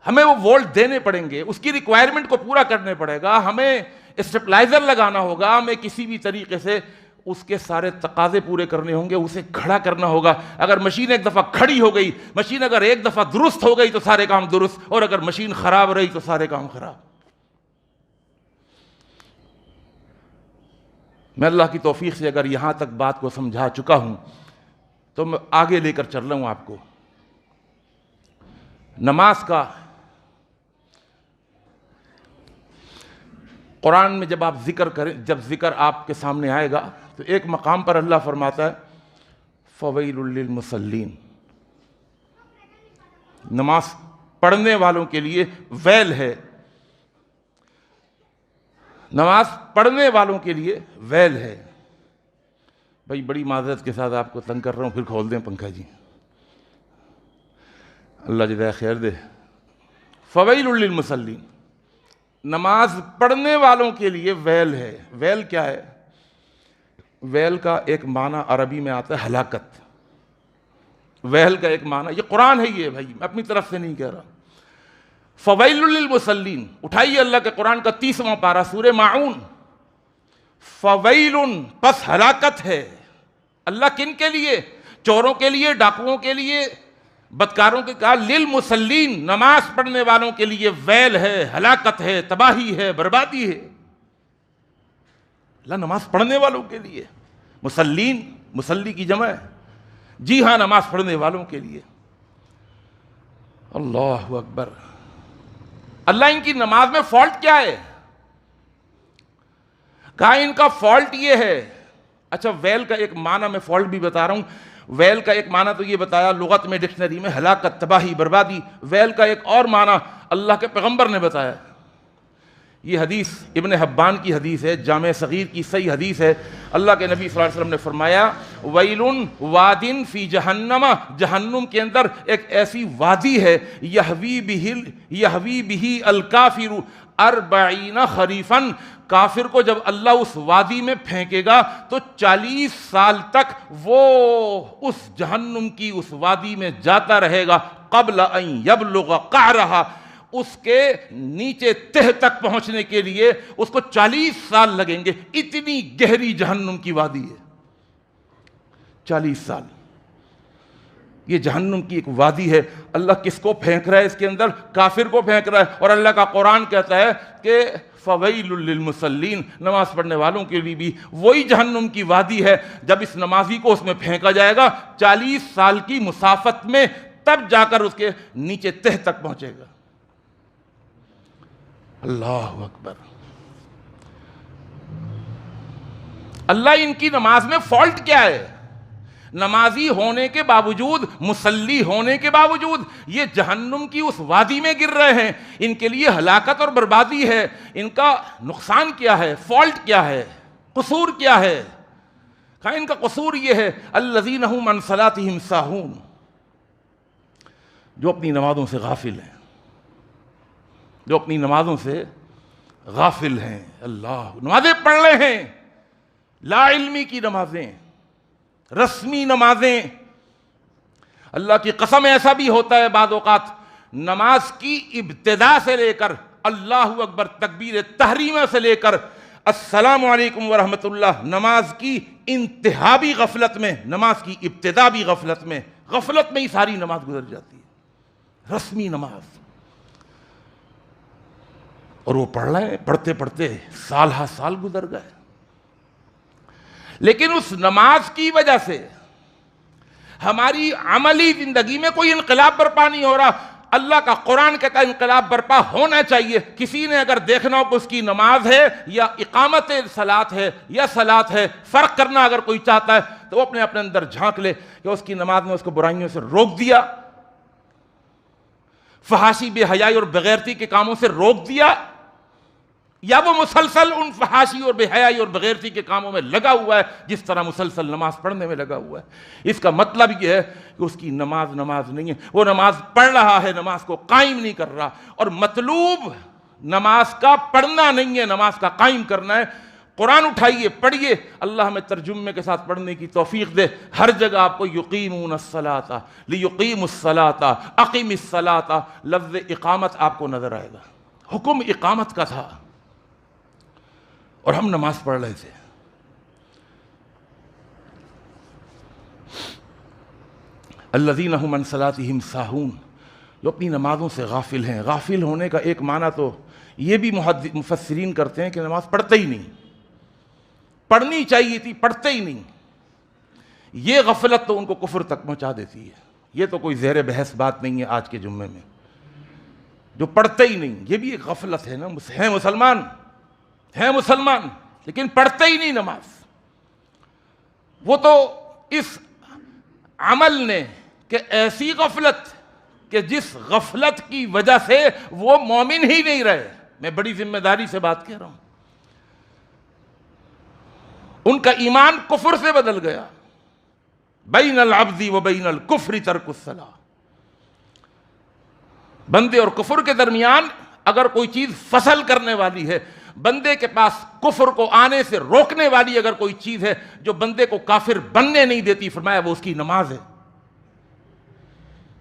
ہمیں وہ وولٹ دینے پڑیں گے، اس کی ریکوائرمنٹ کو پورا کرنے پڑے گا، ہمیں اسٹیپلائزر لگانا ہوگا، ہمیں کسی بھی طریقے سے اس کے سارے تقاضے پورے کرنے ہوں گے، اسے کھڑا کرنا ہوگا۔ اگر مشین ایک دفعہ کھڑی ہو گئی، مشین اگر ایک دفعہ درست ہو گئی تو سارے کام درست، اور اگر مشین خراب رہی تو سارے کام خراب۔ میں اللہ کی توفیق سے اگر یہاں تک بات کو سمجھا چکا ہوں تو میں آگے لے کر چل رہا ہوں آپ کو۔ نماز کا قرآن میں جب آپ ذکر کریں، جب ذکر آپ کے سامنے آئے گا تو ایک مقام پر اللہ فرماتا ہے فَوَيْلٌ لِّلْمُصَلِّينَ، نماز پڑھنے والوں کے لیے ویل ہے، نماز پڑھنے والوں کے لیے ویل ہے. بھائی بڑی معذرت کے ساتھ آپ کو تنگ کر رہا ہوں، پھر کھول دیں پنکھا جی، اللہ جزائے خیر دے. فویل للمصلین، نماز پڑھنے والوں کے لیے ویل ہے. ویل کیا ہے؟ ویل کا ایک معنی عربی میں آتا ہے ہلاکت. ویل کا ایک معنی، یہ قرآن ہے، یہ بھائی میں اپنی طرف سے نہیں کہہ رہا. فویل للمصلین، اٹھائیے اللہ کے قرآن کا 30واں پارہ سورہ ماعون. فویل، پس ہلاکت ہے. اللہ کن کے لیے؟ چوروں کے لیے، ڈاکوؤں کے لیے، بدکاروں کے کہا للمصلین، نماز پڑھنے والوں کے لیے ویل ہے، ہلاکت ہے، تباہی ہے، بربادی ہے. اللہ نماز پڑھنے والوں کے لیے. مصلین، مصلی کی جمع ہے. جی ہاں، نماز پڑھنے والوں کے لیے. اللہ اکبر. اللہ ان کی نماز میں فالٹ کیا ہے؟ کہا ان کا فالٹ یہ ہے. اچھا، ویل کا ایک معنی میں فالٹ بھی بتا رہا ہوں. ویل کا ایک معنی تو یہ بتایا لغت میں ڈکشنری میں ہلاکت، تباہی، بربادی. ویل کا ایک اور معنی اللہ کے پیغمبر نے بتایا. یہ حدیث ابن حبان کی حدیث ہے، جامع صغیر کی صحیح حدیث ہے. اللہ کے نبی صلی اللہ علیہ وسلم نے فرمایا ویلن وادن فی جہنم، جہنم کے اندر ایک ایسی وادی ہے یہوی بہ الکافر 40 خریفا. کافر کو جب اللہ اس وادی میں پھینکے گا تو 40 سال تک وہ اس جہنم کی اس وادی میں جاتا رہے گا. قبل ان یبلغ قعرہا، اس کے نیچے تہ تک پہنچنے کے لیے اس کو 40 سال لگیں گے. اتنی گہری جہنم کی وادی ہے. 40 سال یہ جہنم کی ایک وادی ہے. اللہ کس کو پھینک رہا ہے اس کے اندر؟ کافر کو پھینک رہا ہے. اور اللہ کا قرآن کہتا ہے کہ فویل للمصلین، نماز پڑھنے والوں کے لیے بھی وہی جہنم کی وادی ہے. جب اس نمازی کو اس میں پھینکا جائے گا 40 سال کی مسافت میں، تب جا کر اس کے نیچے تہ تک پہنچے گا. اللہ اکبر. اللہ ان کی نماز میں فالٹ کیا ہے؟ نمازی ہونے کے باوجود، مصلی ہونے کے باوجود یہ جہنم کی اس وادی میں گر رہے ہیں. ان کے لیے ہلاکت اور بربادی ہے. ان کا نقصان کیا ہے؟ فالٹ کیا ہے؟ قصور کیا ہے؟ کہا ان کا قصور یہ ہے الذین هم عن صلاتهم ساہون، جو اپنی نمازوں سے غافل ہیں، جو اپنی نمازوں سے غافل ہیں. اللہ، نمازیں پڑھ رہے ہیں، لا علمی کی نمازیں، رسمی نمازیں. اللہ کی قسم ایسا بھی ہوتا ہے بعض اوقات نماز کی ابتدا سے لے کر اللہ اکبر تکبیر تحریمہ سے لے کر السلام علیکم ورحمۃ اللہ، نماز کی انتہا بھی غفلت میں، نماز کی ابتدا بھی غفلت میں ہی ساری نماز گزر جاتی ہے. رسمی نماز. اور وہ پڑھ رہے ہیں، پڑھتے پڑھتے سال ہا سال گزر گئے. لیکن اس نماز کی وجہ سے ہماری عملی زندگی میں کوئی انقلاب برپا نہیں ہو رہا. اللہ کا قرآن کہتا ہے انقلاب برپا ہونا چاہیے. کسی نے اگر دیکھنا ہو کہ اس کی نماز ہے یا اقامت صلاۃ ہے یا صلاۃ ہے، فرق کرنا اگر کوئی چاہتا ہے تو وہ اپنے اندر جھانک لے کہ اس کی نماز نے اس کو برائیوں سے روک دیا، فحاشی، بے حیائی اور بغیرتی کے کاموں سے روک دیا، یا وہ مسلسل ان فحاشی اور بے حیائی اور بغیرتی کے کاموں میں لگا ہوا ہے جس طرح مسلسل نماز پڑھنے میں لگا ہوا ہے. اس کا مطلب یہ ہے کہ اس کی نماز نہیں ہے. وہ نماز پڑھ رہا ہے، نماز کو قائم نہیں کر رہا. اور مطلوب نماز کا پڑھنا نہیں ہے، نماز کا قائم کرنا ہے. قرآن اٹھائیے، پڑھیے، اللہ ہمیں ترجمے کے ساتھ پڑھنے کی توفیق دے. ہر جگہ آپ کو یقیمون الصلاۃ، لیقیموا الصلاۃ، اقیم الصلاۃ، لفظ اقامت آپ کو نظر آئے گا. حکم اقامت کا تھا اور ہم نماز پڑھ رہے تھے. الذین هم عن صلاتهم ساہون، جو اپنی نمازوں سے غافل ہیں. غافل ہونے کا ایک معنی تو یہ بھی مفسرین کرتے ہیں کہ نماز پڑھتے ہی نہیں، پڑھنی چاہیے تھی پڑھتے ہی نہیں. یہ غفلت تو ان کو کفر تک پہنچا دیتی ہے. یہ تو کوئی زیر بحث بات نہیں ہے آج کے جمعے میں. جو پڑھتے ہی نہیں، یہ بھی ایک غفلت ہے نا. ہیں مسلمان لیکن پڑھتے ہی نہیں نماز. وہ تو اس عمل نے کہ ایسی غفلت کہ جس غفلت کی وجہ سے وہ مومن ہی نہیں رہے. میں بڑی ذمہ داری سے بات کہہ رہا ہوں. ان کا ایمان کفر سے بدل گیا. بین العبد و بین الکفر ترک الصلاۃ. بندے اور کفر کے درمیان اگر کوئی چیز فصل کرنے والی ہے، بندے کے پاس کفر کو آنے سے روکنے والی اگر کوئی چیز ہے جو بندے کو کافر بننے نہیں دیتی، فرمایا وہ اس کی نماز ہے.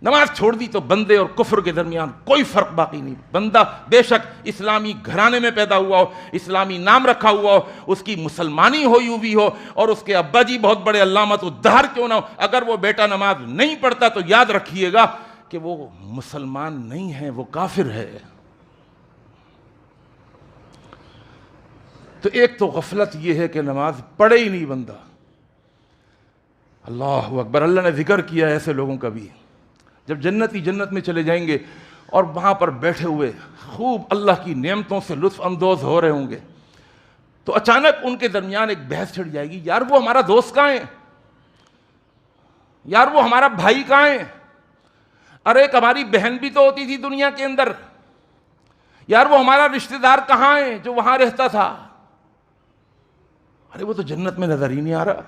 نماز چھوڑ دی تو بندے اور کفر کے درمیان کوئی فرق باقی نہیں. بندہ بے شک اسلامی گھرانے میں پیدا ہوا ہو، اسلامی نام رکھا ہوا ہو، اس کی مسلمانی ہوئی ہوئی ہو، اور اس کے ابا جی بہت بڑے علامت الدہر کیوں نہ ہو، اگر وہ بیٹا نماز نہیں پڑھتا تو یاد رکھیے گا کہ وہ مسلمان نہیں ہے، وہ کافر ہے. تو ایک تو غفلت یہ ہے کہ نماز پڑھے ہی نہیں بندہ. اللہ اکبر. اللہ نے ذکر کیا ہے ایسے لوگوں کا بھی. جب جنتی جنت میں چلے جائیں گے اور وہاں پر بیٹھے ہوئے خوب اللہ کی نعمتوں سے لطف اندوز ہو رہے ہوں گے، تو اچانک ان کے درمیان ایک بحث چھڑ جائے گی، یار وہ ہمارا دوست کہاں ہے، یار وہ ہمارا بھائی کہاں ہے، ارے ایک ہماری بہن بھی تو ہوتی تھی دنیا کے اندر، یار وہ ہمارا رشتہ دار کہاں ہے جو وہاں رہتا تھا، ارے وہ تو جنت میں نظر ہی نہیں آ رہا.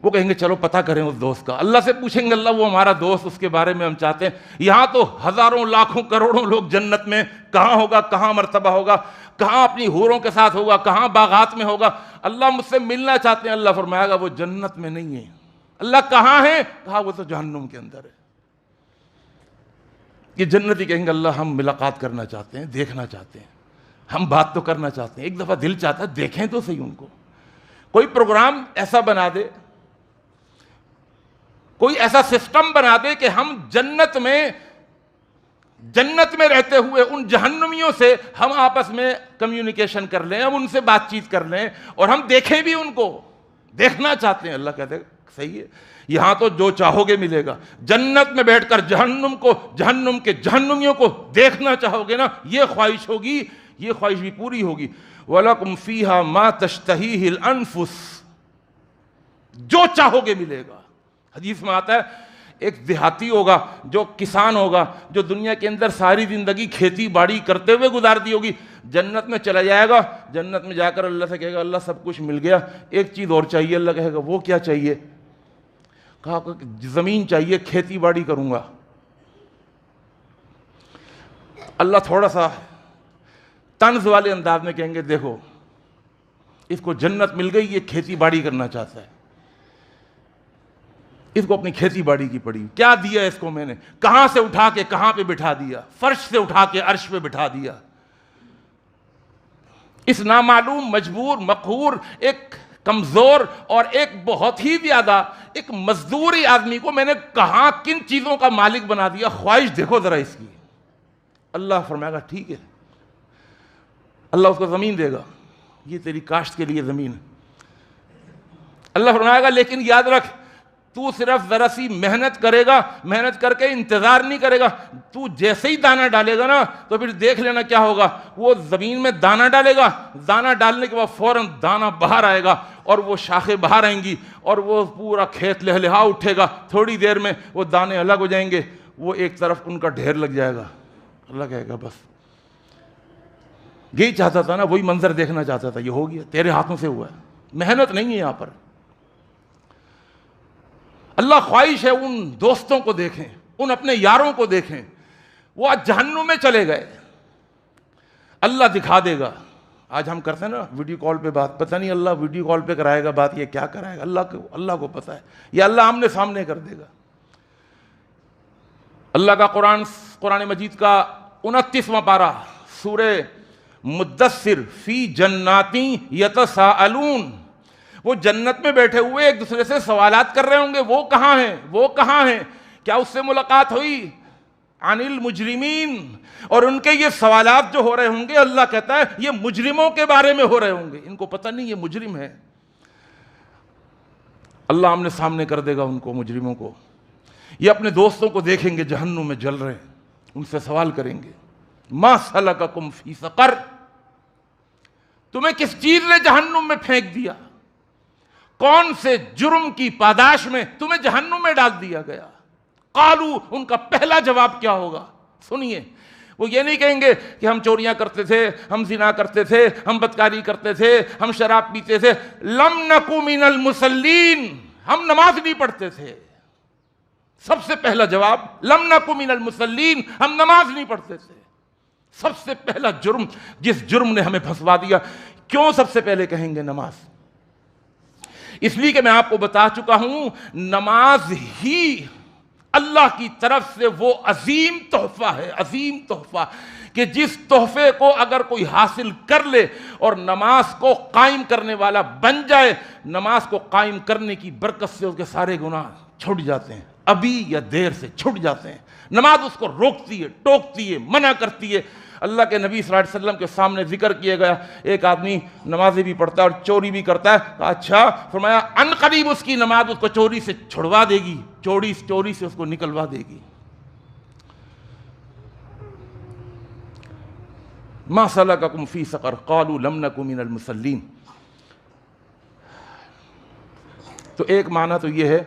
وہ کہیں گے چلو پتہ کریں اس دوست کا. اللہ سے پوچھیں گے اللہ وہ ہمارا دوست، اس کے بارے میں ہم چاہتے ہیں. یہاں تو ہزاروں لاکھوں کروڑوں لوگ جنت میں، کہاں ہوگا، کہاں مرتبہ ہوگا، کہاں اپنی حوروں کے ساتھ ہوگا، کہاں باغات میں ہوگا. اللہ مجھ سے ملنا چاہتے ہیں. اللہ فرمائے گا وہ جنت میں نہیں ہے. اللہ کہاں ہے؟ کہا وہ تو جہنم کے اندر ہے. یہ جنتی کہیں گے اللہ ہم ملاقات کرنا چاہتے ہیں، دیکھنا چاہتے ہیں، ہم بات تو کرنا چاہتے ہیں، ایک دفعہ دل چاہتا ہے دیکھیں تو صحیح ان کو. کوئی پروگرام ایسا بنا دے، کوئی ایسا سسٹم بنا دے کہ ہم جنت میں رہتے ہوئے ان جہنمیوں سے ہم آپس میں کمیونیکیشن کر لیں، ہم ان سے بات چیت کر لیں اور ہم دیکھیں بھی ان کو. دیکھنا چاہتے ہیں. اللہ کہتے ہیں صحیح ہے، یہاں تو جو چاہو گے ملے گا. جنت میں بیٹھ کر جہنم کے جہنمیوں کو دیکھنا چاہو گے نا، یہ خواہش ہوگی، یہ خواہش بھی پوری ہوگی. وَلَكُمْ فِيهَا مَا تَشْتَهِيهِ الْأَنفُسُ. جو چاہو گے ملے گا. حدیث میں آتا ہے ایک دیہاتی ہوگا جو کسان ہوگا، جو دنیا کے اندر ساری زندگی کھیتی باڑی کرتے ہوئے گزار دی ہوگی، جنت میں چلا جائے گا. جنت میں جا کر اللہ سے کہے گا اللہ سب کچھ مل گیا، ایک چیز اور چاہیے. اللہ کہے گا وہ کیا چاہیے؟ کہا زمین چاہیے، کھیتی باڑی کروں گا. اللہ تھوڑا سا طنز والے انداز میں کہیں گے دیکھو اس کو جنت مل گئی، یہ کھیتی باڑی کرنا چاہتا ہے، اس کو اپنی کھیتی باڑی کی پڑی. کیا دیا اس کو میں نے؟ کہاں سے اٹھا کے کہاں پہ بٹھا دیا، فرش سے اٹھا کے عرش پہ بٹھا دیا. اس نامعلوم، مجبور، مقہور، ایک کمزور اور ایک بہت ہی زیادہ ایک مزدوری آدمی کو میں نے کہاں کن چیزوں کا مالک بنا دیا. خواہش دیکھو ذرا اس کی. اللہ فرمائے گا ٹھیک ہے. اللہ اس کو زمین دے گا، یہ تیری کاشت کے لیے زمین ہے. اللہ فرمائے گا لیکن یاد رکھ تو صرف ذرا سی محنت کرے گا، محنت کر کے انتظار نہیں کرے گا. تو جیسے ہی دانہ ڈالے گا نا تو پھر دیکھ لینا کیا ہوگا. وہ زمین میں دانہ ڈالے گا، دانہ ڈالنے کے بعد فوراً دانہ باہر آئے گا اور وہ شاخیں باہر آئیں گی اور وہ پورا کھیت لہلہا اٹھے گا. تھوڑی دیر میں وہ دانے الگ ہو جائیں گے، وہ ایک طرف ان کا ڈھیر لگ جائے گا. اللہ کہے گا بس یہی چاہتا تھا نا، وہی منظر دیکھنا چاہتا تھا، یہ ہو گیا، تیرے ہاتھوں سے ہوا ہے. محنت نہیں ہے یہاں پر. اللہ خواہش ہے ان دوستوں کو دیکھیں، ان اپنے یاروں کو دیکھیں. وہ آج جہنم میں چلے گئے، اللہ دکھا دے گا. آج ہم کرتے ہیں نا ویڈیو کال پہ بات، پتہ نہیں اللہ ویڈیو کال پہ کرائے گا بات، یہ کیا کرائے گا، اللہ کو پتہ ہے. یہ اللہ آمنے سامنے کر دے گا. اللہ کا قرآن مجید کا 29واں پارہ سورہ مدثر، فی جناتیں یتساءلون. وہ جنت میں بیٹھے ہوئے ایک دوسرے سے سوالات کر رہے ہوں گے، وہ کہاں ہیں، وہ کہاں ہیں. کیا اس سے ملاقات ہوئی؟ عن المجرمین. اور ان کے یہ سوالات جو ہو رہے ہوں گے، اللہ کہتا ہے یہ مجرموں کے بارے میں ہو رہے ہوں گے. ان کو پتہ نہیں یہ مجرم ہے. اللہ آمنے سامنے کر دے گا ان کو، مجرموں کو. یہ اپنے دوستوں کو دیکھیں گے جہنم میں جل رہے ہیں، ان سے سوال کریں گے ما سلککم فی سقر. تمہیں کس چیز نے جہنم میں پھینک دیا؟ کون سے جرم کی پاداش میں تمہیں جہنم میں ڈال دیا گیا؟ قالو، ان کا پہلا جواب کیا ہوگا؟ سنیے، وہ یہ نہیں کہیں گے کہ ہم چوریاں کرتے تھے، ہم زنا کرتے تھے، ہم بدکاری کرتے تھے، ہم شراب پیتے تھے. لم نکو من المصلین، ہم نماز نہیں پڑھتے تھے. سب سے پہلا جواب لم نکو من المصلین، ہم نماز نہیں پڑھتے تھے. سب سے پہلا جرم جس جرم نے ہمیں پھنسوا دیا. کیوں سب سے پہلے کہیں گے نماز؟ اس لیے کہ میں آپ کو بتا چکا ہوں نماز ہی اللہ کی طرف سے وہ عظیم تحفہ ہے، عظیم تحفہ، کہ جس تحفے کو اگر کوئی حاصل کر لے اور نماز کو قائم کرنے والا بن جائے، نماز کو قائم کرنے کی برکت سے اس کے سارے گناہ چھٹ جاتے ہیں، ابھی یا دیر سے چھٹ جاتے ہیں. نماز اس کو روکتی ہے، ٹوکتی ہے، منع کرتی ہے. اللہ کے نبی صلی اللہ علیہ وسلم کے سامنے ذکر کیا گیا ایک آدمی نمازیں بھی پڑھتا ہے اور چوری بھی کرتا ہے. اچھا، فرمایا ان قریب اس کی نماز اس کو چوری سے چھڑوا دے گی، چوری سے اس کو نکلوا دے گی. ما سلککم فی سقر قالوا لم نک من المصلین. تو ایک معنی تو یہ ہے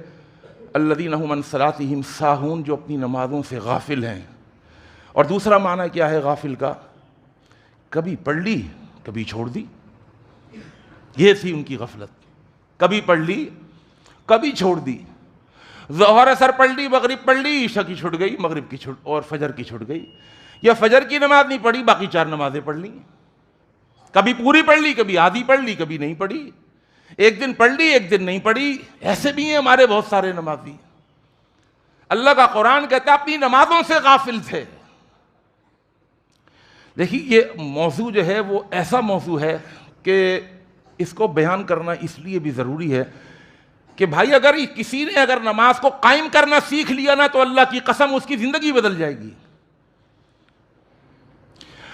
الذین هم عن صلاتهم ساہون، جو اپنی نمازوں سے غافل ہیں. اور دوسرا معنی کیا ہے غافل کا؟ کبھی پڑھ لی کبھی چھوڑ دی. یہ تھی ان کی غفلت، کبھی پڑھ لی کبھی چھوڑ دی. ظہر اثر پڑھ لی، مغرب پڑھ لی، عشاء کی چھوٹ گئی، مغرب کی چھوٹ اور فجر کی چھوٹ گئی. یا فجر کی نماز نہیں پڑھی، باقی 4 نمازیں پڑھ لی. کبھی پوری پڑھ لی، کبھی آدھی پڑھ لی، کبھی نہیں پڑھی. ایک دن پڑھ لی، ایک دن نہیں پڑھی. ایسے بھی ہیں ہمارے بہت سارے نمازی. اللہ کا قرآن کہتا ہے اپنی نمازوں سے غافل تھے. دیکھیے یہ موضوع جو ہے وہ ایسا موضوع ہے کہ اس کو بیان کرنا اس لیے بھی ضروری ہے کہ بھائی اگر کسی نے اگر نماز کو قائم کرنا سیکھ لیا نا تو اللہ کی قسم اس کی زندگی بدل جائے گی.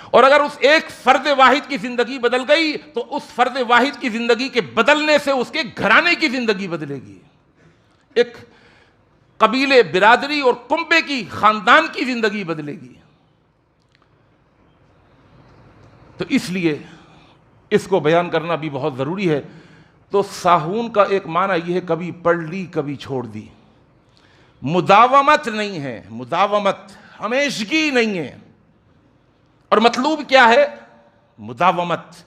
اور اگر اس ایک فرد واحد کی زندگی بدل گئی تو اس فرد واحد کی زندگی کے بدلنے سے اس کے گھرانے کی زندگی بدلے گی. ایک قبیلے، برادری اور کنبے کی، خاندان کی زندگی بدلے گی. تو اس لیے اس کو بیان کرنا بھی بہت ضروری ہے. تو ساہون کا ایک معنی یہ ہے کبھی پڑھ لی کبھی چھوڑ دی. مداومت نہیں ہے، مداومت ہمیشگی نہیں ہے. اور مطلوب کیا ہے؟ مداومت.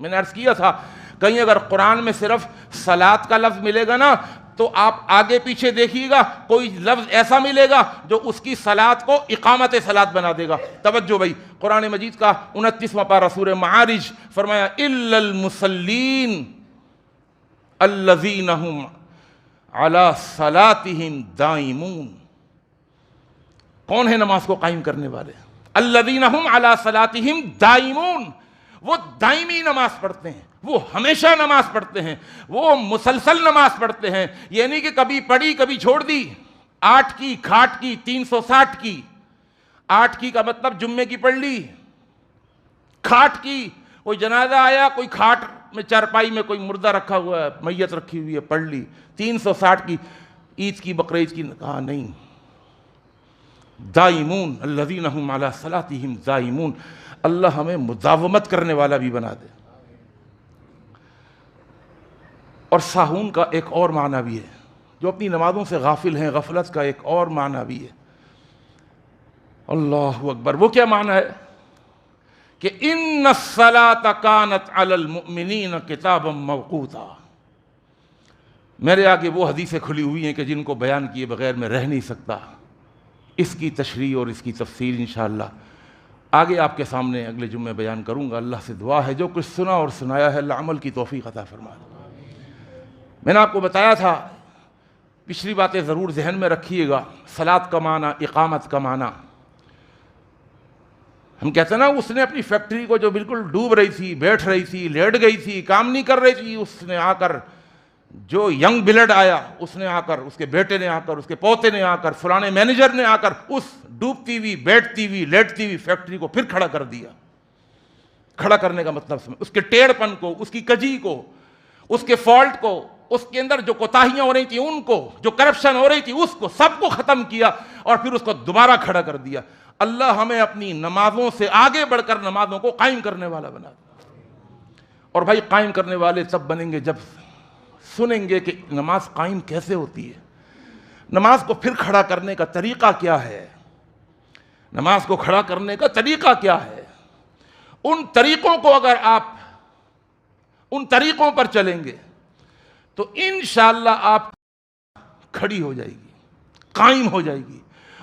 میں نے عرض کیا تھا کہیں اگر قرآن میں صرف صلاۃ کا لفظ ملے گا نا تو آپ آگے پیچھے دیکھیے گا کوئی لفظ ایسا ملے گا جو اس کی صلاۃ کو اقامت صلاۃ بنا دے گا. توجہ بھائی، قرآن مجید کا 29واں پارہ سورہ معارج فرمایا الا المصلین الذین هم علی صلاتهم دائمون. کون ہے نماز کو قائم کرنے والے؟ الذین هم علی صلاتهم دائمون. وہ دائمی نماز پڑھتے ہیں، وہ ہمیشہ نماز پڑھتے ہیں، وہ مسلسل نماز پڑھتے ہیں. یہ نہیں کہ کبھی پڑھی کبھی چھوڑ دی. 8 کی کھاٹ کی 360 کی. 8 کی کا مطلب جمعے کی پڑھ لی. کھاٹ کی کوئی جنازہ آیا، کوئی کھاٹ میں چارپائی میں کوئی مردہ رکھا ہوا ہے، میت رکھی ہوئی ہے، پڑھ لی. 360 کی عید کی بقرعید کی کہا نہیں. دائمون الذین هم علی صلاتهم دائمون. اللہ ہمیں مداومت کرنے والا بھی بنا دے. اور ساہون کا ایک اور معنی بھی ہے، جو اپنی نمازوں سے غافل ہیں، غفلت کا ایک اور معنی بھی ہے. اللہ اکبر. وہ کیا معنی ہے؟ کہ ان الصلاۃ کانت علی المؤمنین کتابا موقوتا. میرے آگے وہ حدیثیں کھلی ہوئی ہیں کہ جن کو بیان کیے بغیر میں رہ نہیں سکتا. اس کی تشریح اور اس کی تفصیل انشاءاللہ آگے آپ کے سامنے اگلے جمعے بیان کروں گا. اللہ سے دعا ہے جو کچھ سنا اور سنایا ہے اللہ عمل کی توفیق عطا فرمائے. میں نے آپ کو بتایا تھا، پچھلی باتیں ضرور ذہن میں رکھیے گا. صلاۃ کا معنی، اقامت کا معنی. ہم کہتے ہیں نا اس نے اپنی فیکٹری کو جو بالکل ڈوب رہی تھی، بیٹھ رہی تھی، لیٹ گئی تھی، کام نہیں کر رہی تھی، اس نے آ کر جو ینگ بلڈ آیا اس نے آ کر، اس کے بیٹے نے آ کر، اس کے پوتے نے آ کر، فلانے مینیجر نے آ کر اس ڈوبتی ہوئی، بیٹھتی ہوئی، لیٹتی ہوئی فیکٹری کو پھر کھڑا کر دیا. کھڑا کرنے کا مطلب سمجھ، اس کے ٹیڑھ پن کو، اس کی کجی کو، اس کے فالٹ کو، اس کے اندر جو کوتاہیاں ہو رہی تھیں ان کو، جو کرپشن ہو رہی تھی اس کو، سب کو ختم کیا اور پھر اس کو دوبارہ کھڑا کر دیا. اللہ ہمیں اپنی نمازوں سے آگے بڑھ کر نمازوں کو قائم کرنے والا بنا دے. اور بھائی قائم کرنے والے تب بنیں گے جب سنیں گے کہ نماز قائم کیسے ہوتی ہے، نماز کو پھر کھڑا کرنے کا طریقہ کیا ہے. نماز کو کھڑا کرنے کا طریقہ کیا ہے، ان طریقوں کو اگر آپ ان طریقوں پر چلیں گے تو انشاءاللہ آپ کھڑی ہو جائے گی، قائم ہو جائے گی،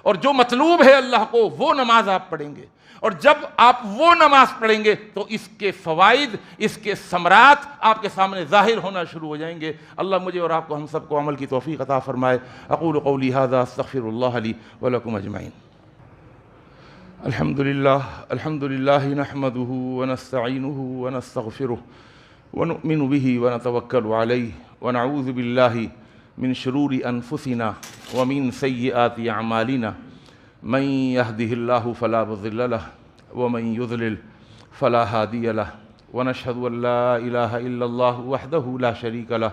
اور جو مطلوب ہے اللہ کو وہ نماز آپ پڑھیں گے، اور جب آپ وہ نماز پڑھیں گے تو اس کے فوائد، اس کے ثمرات آپ کے سامنے ظاہر ہونا شروع ہو جائیں گے۔ اللہ مجھے اور آپ کو، ہم سب کو عمل کی توفیق عطا فرمائے۔ اقول قولی ھذا استغفر اللہ لی ولکم اجمعین۔ الحمد للہ نحمده ونستعینه ونستغفره ونؤمن به ونتوکل علیہ ونعوذ باللہ من شرور انفسنا ومن سیئات اعمالنا من يهده الله فلا مضل له ومن يضلل فلا هادي له ونشهد ان لا اله الا الله وحده لا شريك له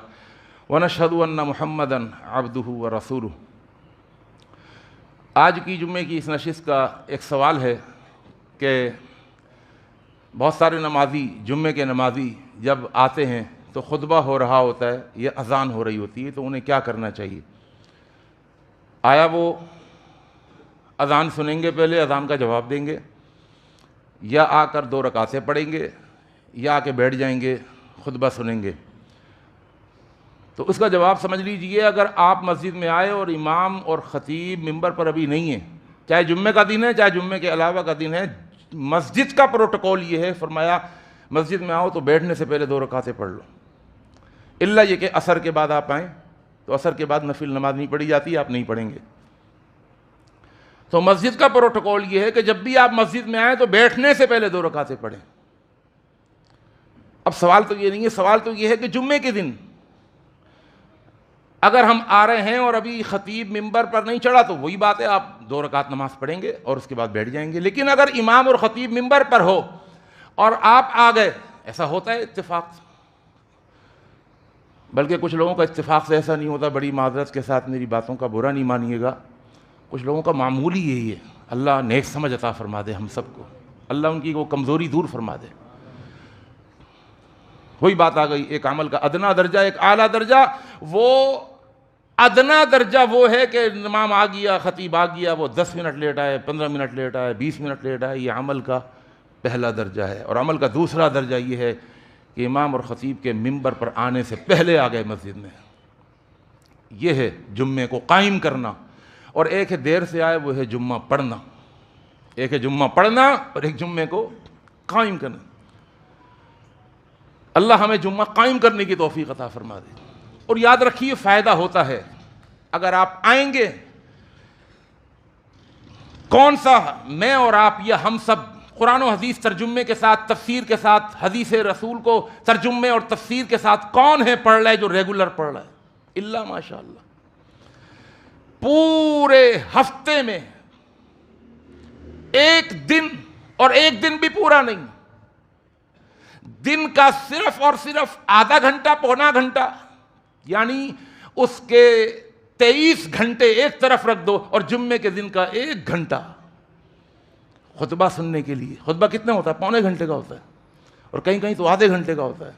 ونشهد ان محمدا عبده ورسوله۔ آج کی جمعے کی اس نشست کا ایک سوال ہے کہ بہت سارے نمازی، جمعے کے نمازی جب آتے ہیں تو خطبہ ہو رہا ہوتا ہے یا اذان ہو رہی ہوتی ہے، تو انہیں کیا کرنا چاہیے؟ آیا وہ اذان سنیں گے، پہلے اذان کا جواب دیں گے، یا آ کر 2 رکعتیں پڑھیں گے، یا آ کے بیٹھ جائیں گے خطبہ سنیں گے؟ تو اس کا جواب سمجھ لیجئے، اگر آپ مسجد میں آئے اور امام اور خطیب ممبر پر ابھی نہیں ہیں، چاہے جمعے کا دن ہے چاہے جمعے کے علاوہ کا دن ہے، مسجد کا پروٹوکول یہ ہے، فرمایا مسجد میں آؤ تو بیٹھنے سے پہلے 2 رکعتیں پڑھ لو، الا یہ کہ عصر کے بعد آپ آئیں تو عصر کے بعد نفل نماز نہیں پڑھی جاتی، آپ نہیں پڑھیں گے۔ تو مسجد کا پروٹوکول یہ ہے کہ جب بھی آپ مسجد میں آئیں تو بیٹھنے سے پہلے 2 رکعتیں پڑھیں۔ اب سوال تو یہ نہیں ہے، سوال تو یہ ہے کہ جمعے کے دن اگر ہم آ رہے ہیں اور ابھی خطیب ممبر پر نہیں چڑھا تو وہی بات ہے، آپ 2 رکعت نماز پڑھیں گے اور اس کے بعد بیٹھ جائیں گے۔ لیکن اگر امام اور خطیب ممبر پر ہو اور آپ آ گئے، ایسا ہوتا ہے اتفاق، بلکہ کچھ لوگوں کا اتفاق سے ایسا نہیں ہوتا، بڑی معذرت کے ساتھ میری باتوں کا برا نہیں مانیے گا، کچھ لوگوں کا معمول ہی یہی ہے۔ اللہ نیک سمجھ عطا فرما دے ہم سب کو، اللہ ان کی وہ کمزوری دور فرما دے۔ وہی بات آ گئی، ایک عمل کا ادنا درجہ، ایک اعلیٰ درجہ۔ وہ ادنا درجہ وہ ہے کہ امام آ گیا، خطیب آ گیا، وہ 10 منٹ لیٹ آئے، 15 منٹ لیٹ آئے، 20 منٹ لیٹ آئے، یہ عمل کا پہلا درجہ ہے۔ اور عمل کا دوسرا درجہ یہ ہے کہ امام اور خطیب کے ممبر پر آنے سے پہلے آ گئے مسجد میں، یہ ہے جمعے کو قائم کرنا۔ اور ایک ہے دیر سے آئے، وہ ہے جمعہ پڑھنا، ایک ہے جمعہ پڑھنا اور ایک جمعے کو قائم کرنا۔ اللہ ہمیں جمعہ قائم کرنے کی توفیق عطا فرما دے۔ اور یاد رکھیے، فائدہ ہوتا ہے اگر آپ آئیں گے، کون سا میں اور آپ یا ہم سب قرآن و حدیث ترجمے کے ساتھ، تفسیر کے ساتھ، حدیث رسول کو ترجمے اور تفسیر کے ساتھ کون ہے پڑھ رہا ہے جو ریگولر پڑھ رہا ہے؟ اللہ ماشاء اللہ، پورے ہفتے میں ایک دن، اور ایک دن بھی پورا نہیں، دن کا صرف اور صرف آدھا گھنٹہ، پونا گھنٹہ، یعنی اس کے 23 گھنٹے ایک طرف رکھ دو، اور جمعے کے دن کا 1 گھنٹہ خطبہ سننے کے لیے۔ خطبہ کتنے ہوتا ہے؟ پونے گھنٹے کا ہوتا ہے، اور کہیں کہیں تو آدھے گھنٹے کا ہوتا ہے۔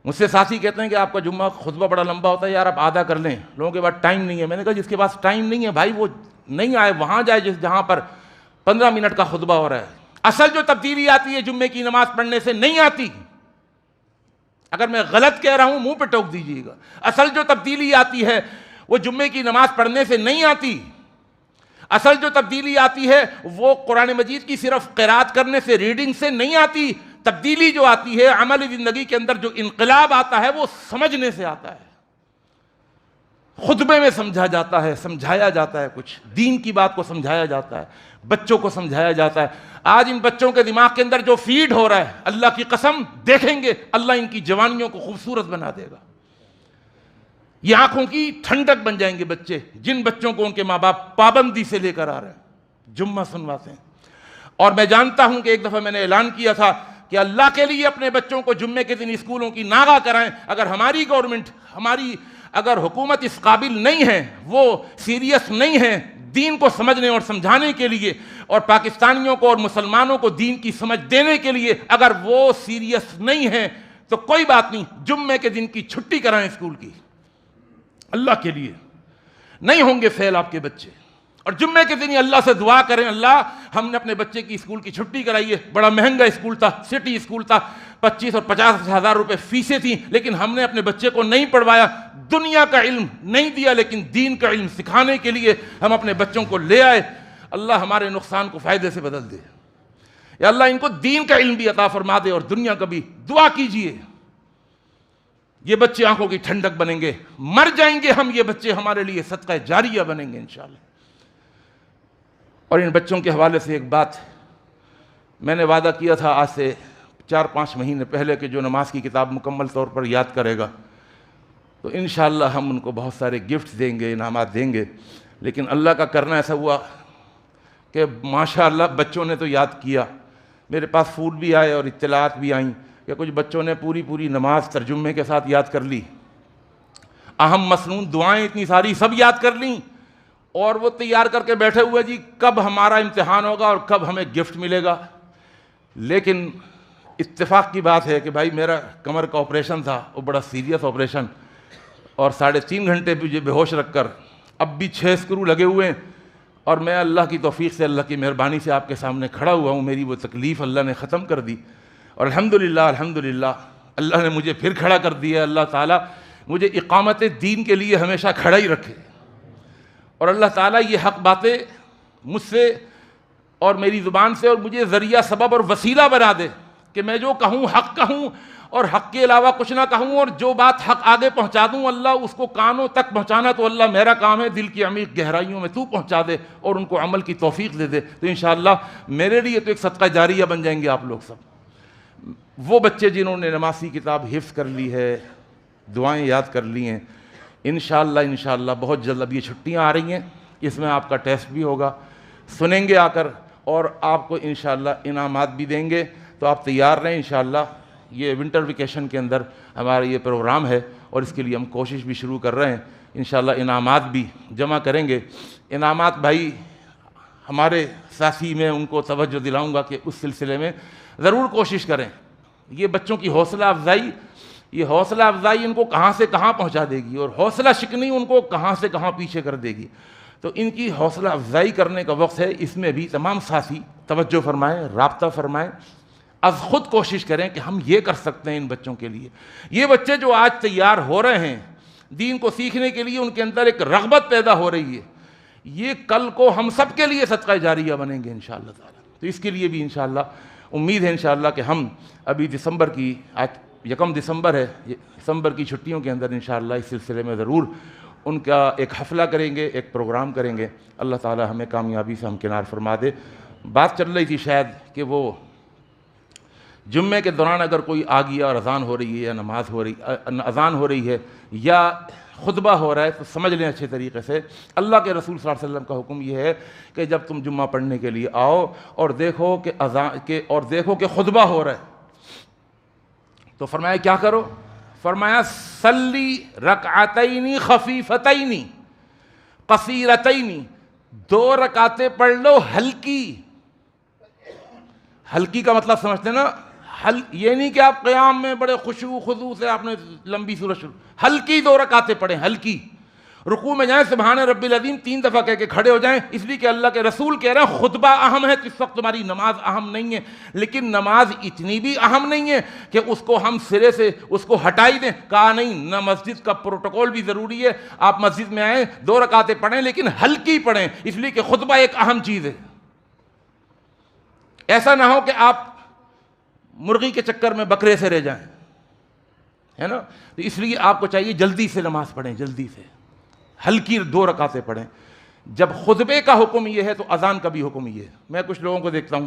مجھ سے ساتھی کہتے ہیں کہ آپ کا جمعہ خطبہ بڑا لمبا ہوتا ہے، یار آپ آدھا کر لیں، لوگوں کے پاس ٹائم نہیں ہے۔ میں نے کہا جس کے پاس ٹائم نہیں ہے بھائی، وہ نہیں آئے، وہاں جائے جہاں پر 15 منٹ کا خطبہ ہو رہا ہے۔ اصل جو تبدیلی آتی ہے جمعے کی نماز پڑھنے سے نہیں آتی، اگر میں غلط کہہ رہا ہوں منہ پہ ٹوک دیجیے گا، اصل جو تبدیلی آتی ہے وہ جمعے کی نماز پڑھنے سے نہیں آتی۔ اصل جو تبدیلی آتی ہے وہ قرآن مجید کی صرف قرات کرنے سے، ریڈنگ سے نہیں آتی۔ تبدیلی جو آتی ہے، عملی زندگی کے اندر جو انقلاب آتا ہے، وہ سمجھنے سے آتا ہے۔ خطبے میں سمجھا جاتا ہے، سمجھایا جاتا ہے، کچھ دین کی بات کو سمجھایا جاتا ہے، بچوں کو سمجھایا جاتا ہے۔ آج ان بچوں کے دماغ کے اندر جو فیڈ ہو رہا ہے، اللہ کی قسم دیکھیں گے اللہ ان کی جوانیوں کو خوبصورت بنا دے گا۔ یہ آنکھوں کی ٹھنڈک بن جائیں گے بچے، جن بچوں کو ان کے ماں باپ پابندی سے لے کر آ رہے ہیں، جمعہ سنواتے ہیں۔ اور میں جانتا ہوں کہ ایک دفعہ میں نے اعلان کیا تھا کہ اللہ کے لیے اپنے بچوں کو جمعے کے دن اسکولوں کی ناغہ کرائیں۔ اگر ہماری گورنمنٹ، اگر حکومت اس قابل نہیں ہے، وہ سیریس نہیں ہے دین کو سمجھنے اور سمجھانے کے لیے، اور پاکستانیوں کو اور مسلمانوں کو دین کی سمجھ دینے کے لیے اگر وہ سیریس نہیں ہے، تو کوئی بات نہیں، جمعے کے دن کی چھٹی کرائیں اسکول کی، اللہ کے لیے۔ نہیں ہوں گے فیل آپ کے بچے، اور جمعے کے دن اللہ سے دعا کریں، اللہ ہم نے اپنے بچے کی اسکول کی چھٹی کرائی ہے، بڑا مہنگا اسکول تھا، سٹی اسکول تھا، 25 اور 50 ہزار روپے فیسیں تھیں، لیکن ہم نے اپنے بچے کو نہیں پڑھوایا، دنیا کا علم نہیں دیا لیکن دین کا علم سکھانے کے لیے ہم اپنے بچوں کو لے آئے۔ اللہ ہمارے نقصان کو فائدے سے بدل دے، یا اللہ ان کو دین کا علم بھی عطا فرما دے اور دنیا کا بھی۔ دعا کیجئے، یہ بچے آنکھوں کی ٹھنڈک بنیں گے، مر جائیں گے ہم، یہ بچے ہمارے لیے صدقہ جاریہ بنیں گے انشاءاللہ۔ اور ان بچوں کے حوالے سے ایک بات، میں نے وعدہ کیا تھا آج سے 4-5 مہینے پہلے کہ جو نماز کی کتاب مکمل طور پر یاد کرے گا تو انشاءاللہ ہم ان کو بہت سارے گفٹ دیں گے، انعامات دیں گے، لیکن اللہ کا کرنا ایسا ہوا کہ ماشاءاللہ بچوں نے تو یاد کیا، میرے پاس پھول بھی آئے اور اطلاعات بھی آئیں کہ کچھ بچوں نے پوری نماز ترجمے کے ساتھ یاد کر لی، اہم مسنون دعائیں اتنی ساری سب یاد کر لیں، اور وہ تیار کر کے بیٹھے ہوئے جی کب ہمارا امتحان ہوگا اور کب ہمیں گفٹ ملے گا۔ لیکن اتفاق کی بات ہے کہ بھائی میرا کمر کا آپریشن تھا، وہ بڑا سیریس آپریشن، اور 3.5 گھنٹے مجھے بے ہوش رکھ کر اب بھی 6 اسکرو لگے ہوئے ہیں، اور میں اللہ کی توفیق سے، اللہ کی مہربانی سے آپ کے سامنے کھڑا ہوا ہوں، میری وہ تکلیف اللہ نے ختم کر دی، اور الحمدللہ اللہ نے مجھے پھر کھڑا کر دیا۔ اللہ تعالیٰ مجھے اقامت دین کے لیے ہمیشہ کھڑا ہی رکھے، اور اللہ تعالیٰ یہ حق باتیں مجھ سے اور میری زبان سے اور مجھے ذریعہ، سبب اور وسیلہ بنا دے کہ میں جو کہوں حق کہوں اور حق کے علاوہ کچھ نہ کہوں، اور جو بات حق آگے پہنچا دوں اللہ اس کو کانوں تک پہنچانا تو اللہ میرا کام ہے، دل کی عمیق گہرائیوں میں تو پہنچا دے اور ان کو عمل کی توفیق دے دے، تو انشاءاللہ میرے لیے تو ایک صدقہ جاریہ بن جائیں گے آپ لوگ سب۔ وہ بچے جنہوں نے نماز کی کتاب حفظ کر لی ہے، دعائیں یاد کر لی ہیں، انشاءاللہ بہت جلد، اب یہ چھٹیاں آ رہی ہیں، اس میں آپ کا ٹیسٹ بھی ہوگا، سنیں گے آ کر، اور آپ کو انشاءاللہ انعامات بھی دیں گے، تو آپ تیار رہیں انشاءاللہ۔ یہ ونٹر ویکیشن کے اندر ہمارا یہ پروگرام ہے اور اس کے لیے ہم کوشش بھی شروع کر رہے ہیں، انشاءاللہ انعامات بھی جمع کریں گے۔ انعامات بھائی ہمارے ساتھی، میں ان کو توجہ دلاؤں گا کہ اس سلسلے میں ضرور کوشش کریں۔ یہ بچوں کی حوصلہ افزائی، یہ حوصلہ افزائی ان کو کہاں سے کہاں پہنچا دے گی، اور حوصلہ شکنی ان کو کہاں سے کہاں پیچھے کر دے گی، تو ان کی حوصلہ افزائی کرنے کا وقت ہے۔ اس میں بھی تمام ساتھی توجہ فرمائیں، رابطہ فرمائیں، از خود کوشش کریں کہ ہم یہ کر سکتے ہیں ان بچوں کے لیے۔ یہ بچے جو آج تیار ہو رہے ہیں دین کو سیکھنے کے لیے، ان کے اندر ایک رغبت پیدا ہو رہی ہے، یہ کل کو ہم سب کے لیے صدقہ جاریہ بنیں گے انشاءاللہ تعالی۔ تو اس کے لیے بھی انشاءاللہ امید ہے انشاءاللہ کہ ہم ابھی دسمبر کی، آج 1 دسمبر ہے، دسمبر کی چھٹیوں کے اندر انشاءاللہ اس سلسلے میں ضرور ان کا ایک حفلہ کریں گے، ایک پروگرام کریں گے۔ اللہ تعالی ہمیں کامیابی سے ہمکنار فرما دے۔ بات چل رہی تھی شاید کہ وہ جمعے کے دوران اگر کوئی آ گیا اور اذان ہو رہی ہے یا نماز ہو رہی، اذان ہو رہی ہے یا خطبہ ہو رہا ہے، تو سمجھ لیں اچھے طریقے سے اللہ کے رسول صلی اللہ علیہ وسلم کا حکم یہ ہے کہ جب تم جمعہ پڑھنے کے لیے آؤ اور دیکھو کہ خطبہ ہو رہا ہے تو فرمایا کیا کرو؟ فرمایا صلی رکعتین خفیفتین قصیرتین، 2 رکعتیں پڑھ لو ہلکی۔ ہلکی کا مطلب سمجھتے ہیں نا؟ یہ نہیں کہ آپ قیام میں بڑے خشوع خضوع سے آپ نے لمبی سورت شروع، ہلکی 2 رکعتیں پڑھیں، ہلکی۔ رکوع میں جائیں سبحان ربی العظیم 3 دفعہ کہہ کے کھڑے ہو جائیں، اس لیے کہ اللہ کے رسول کہہ رہے ہیں خطبہ اہم ہے، اس وقت تمہاری نماز اہم نہیں ہے، لیکن نماز اتنی بھی اہم نہیں ہے کہ اس کو ہم سرے سے اس کو ہٹائی دیں۔ کہا نہیں، نہ مسجد کا پروٹوکول بھی ضروری ہے، آپ مسجد میں آئیں 2 رکعتیں پڑھیں لیکن ہلکی پڑھیں، اس لیے کہ خطبہ ایک اہم چیز ہے۔ ایسا نہ ہو کہ آپ مرغی کے چکر میں بکرے سے رہ جائیں، ہے نا؟ تو اس لیے آپ کو چاہیے جلدی سے نماز پڑھیں، جلدی سے ہلکی 2 رکعتیں پڑھیں۔ جب خطبے کا حکم یہ ہے تو اذان کا بھی حکم یہ ہے۔ میں کچھ لوگوں کو دیکھتا ہوں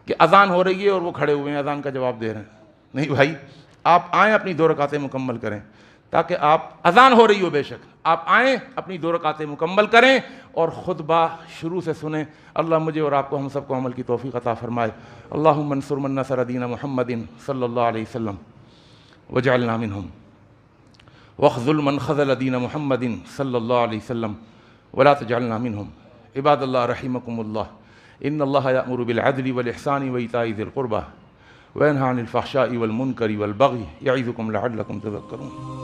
کہ اذان ہو رہی ہے اور وہ کھڑے ہوئے ہیں اذان کا جواب دے رہے ہیں۔ نہیں بھائی، آپ آئیں اپنی 2 رکعتیں مکمل کریں، تاکہ آپ، اذان ہو رہی ہو بے شک، آپ آئیں اپنی 2 رکعتیں مکمل کریں اور خطبہ شروع سے سنیں۔ اللہ مجھے اور آپ کو، ہم سب کو عمل کی توفیق عطا فرمائے۔ اللہم انصر من نصر دین محمد صلی اللہ علیہ وسلم وجعلنا منہم، واخذل من خذل دین محمد صلی اللہ علیہ وسلم ولا تجعلنا منہم۔ عباد اللہ رحمکم اللہ، ان اللہ یأمر بالعدل والاحسان وایتاء ذی القربى وینہی عن الفحشاء والمنکر والبغی یعظکم لعلکم تذکرون۔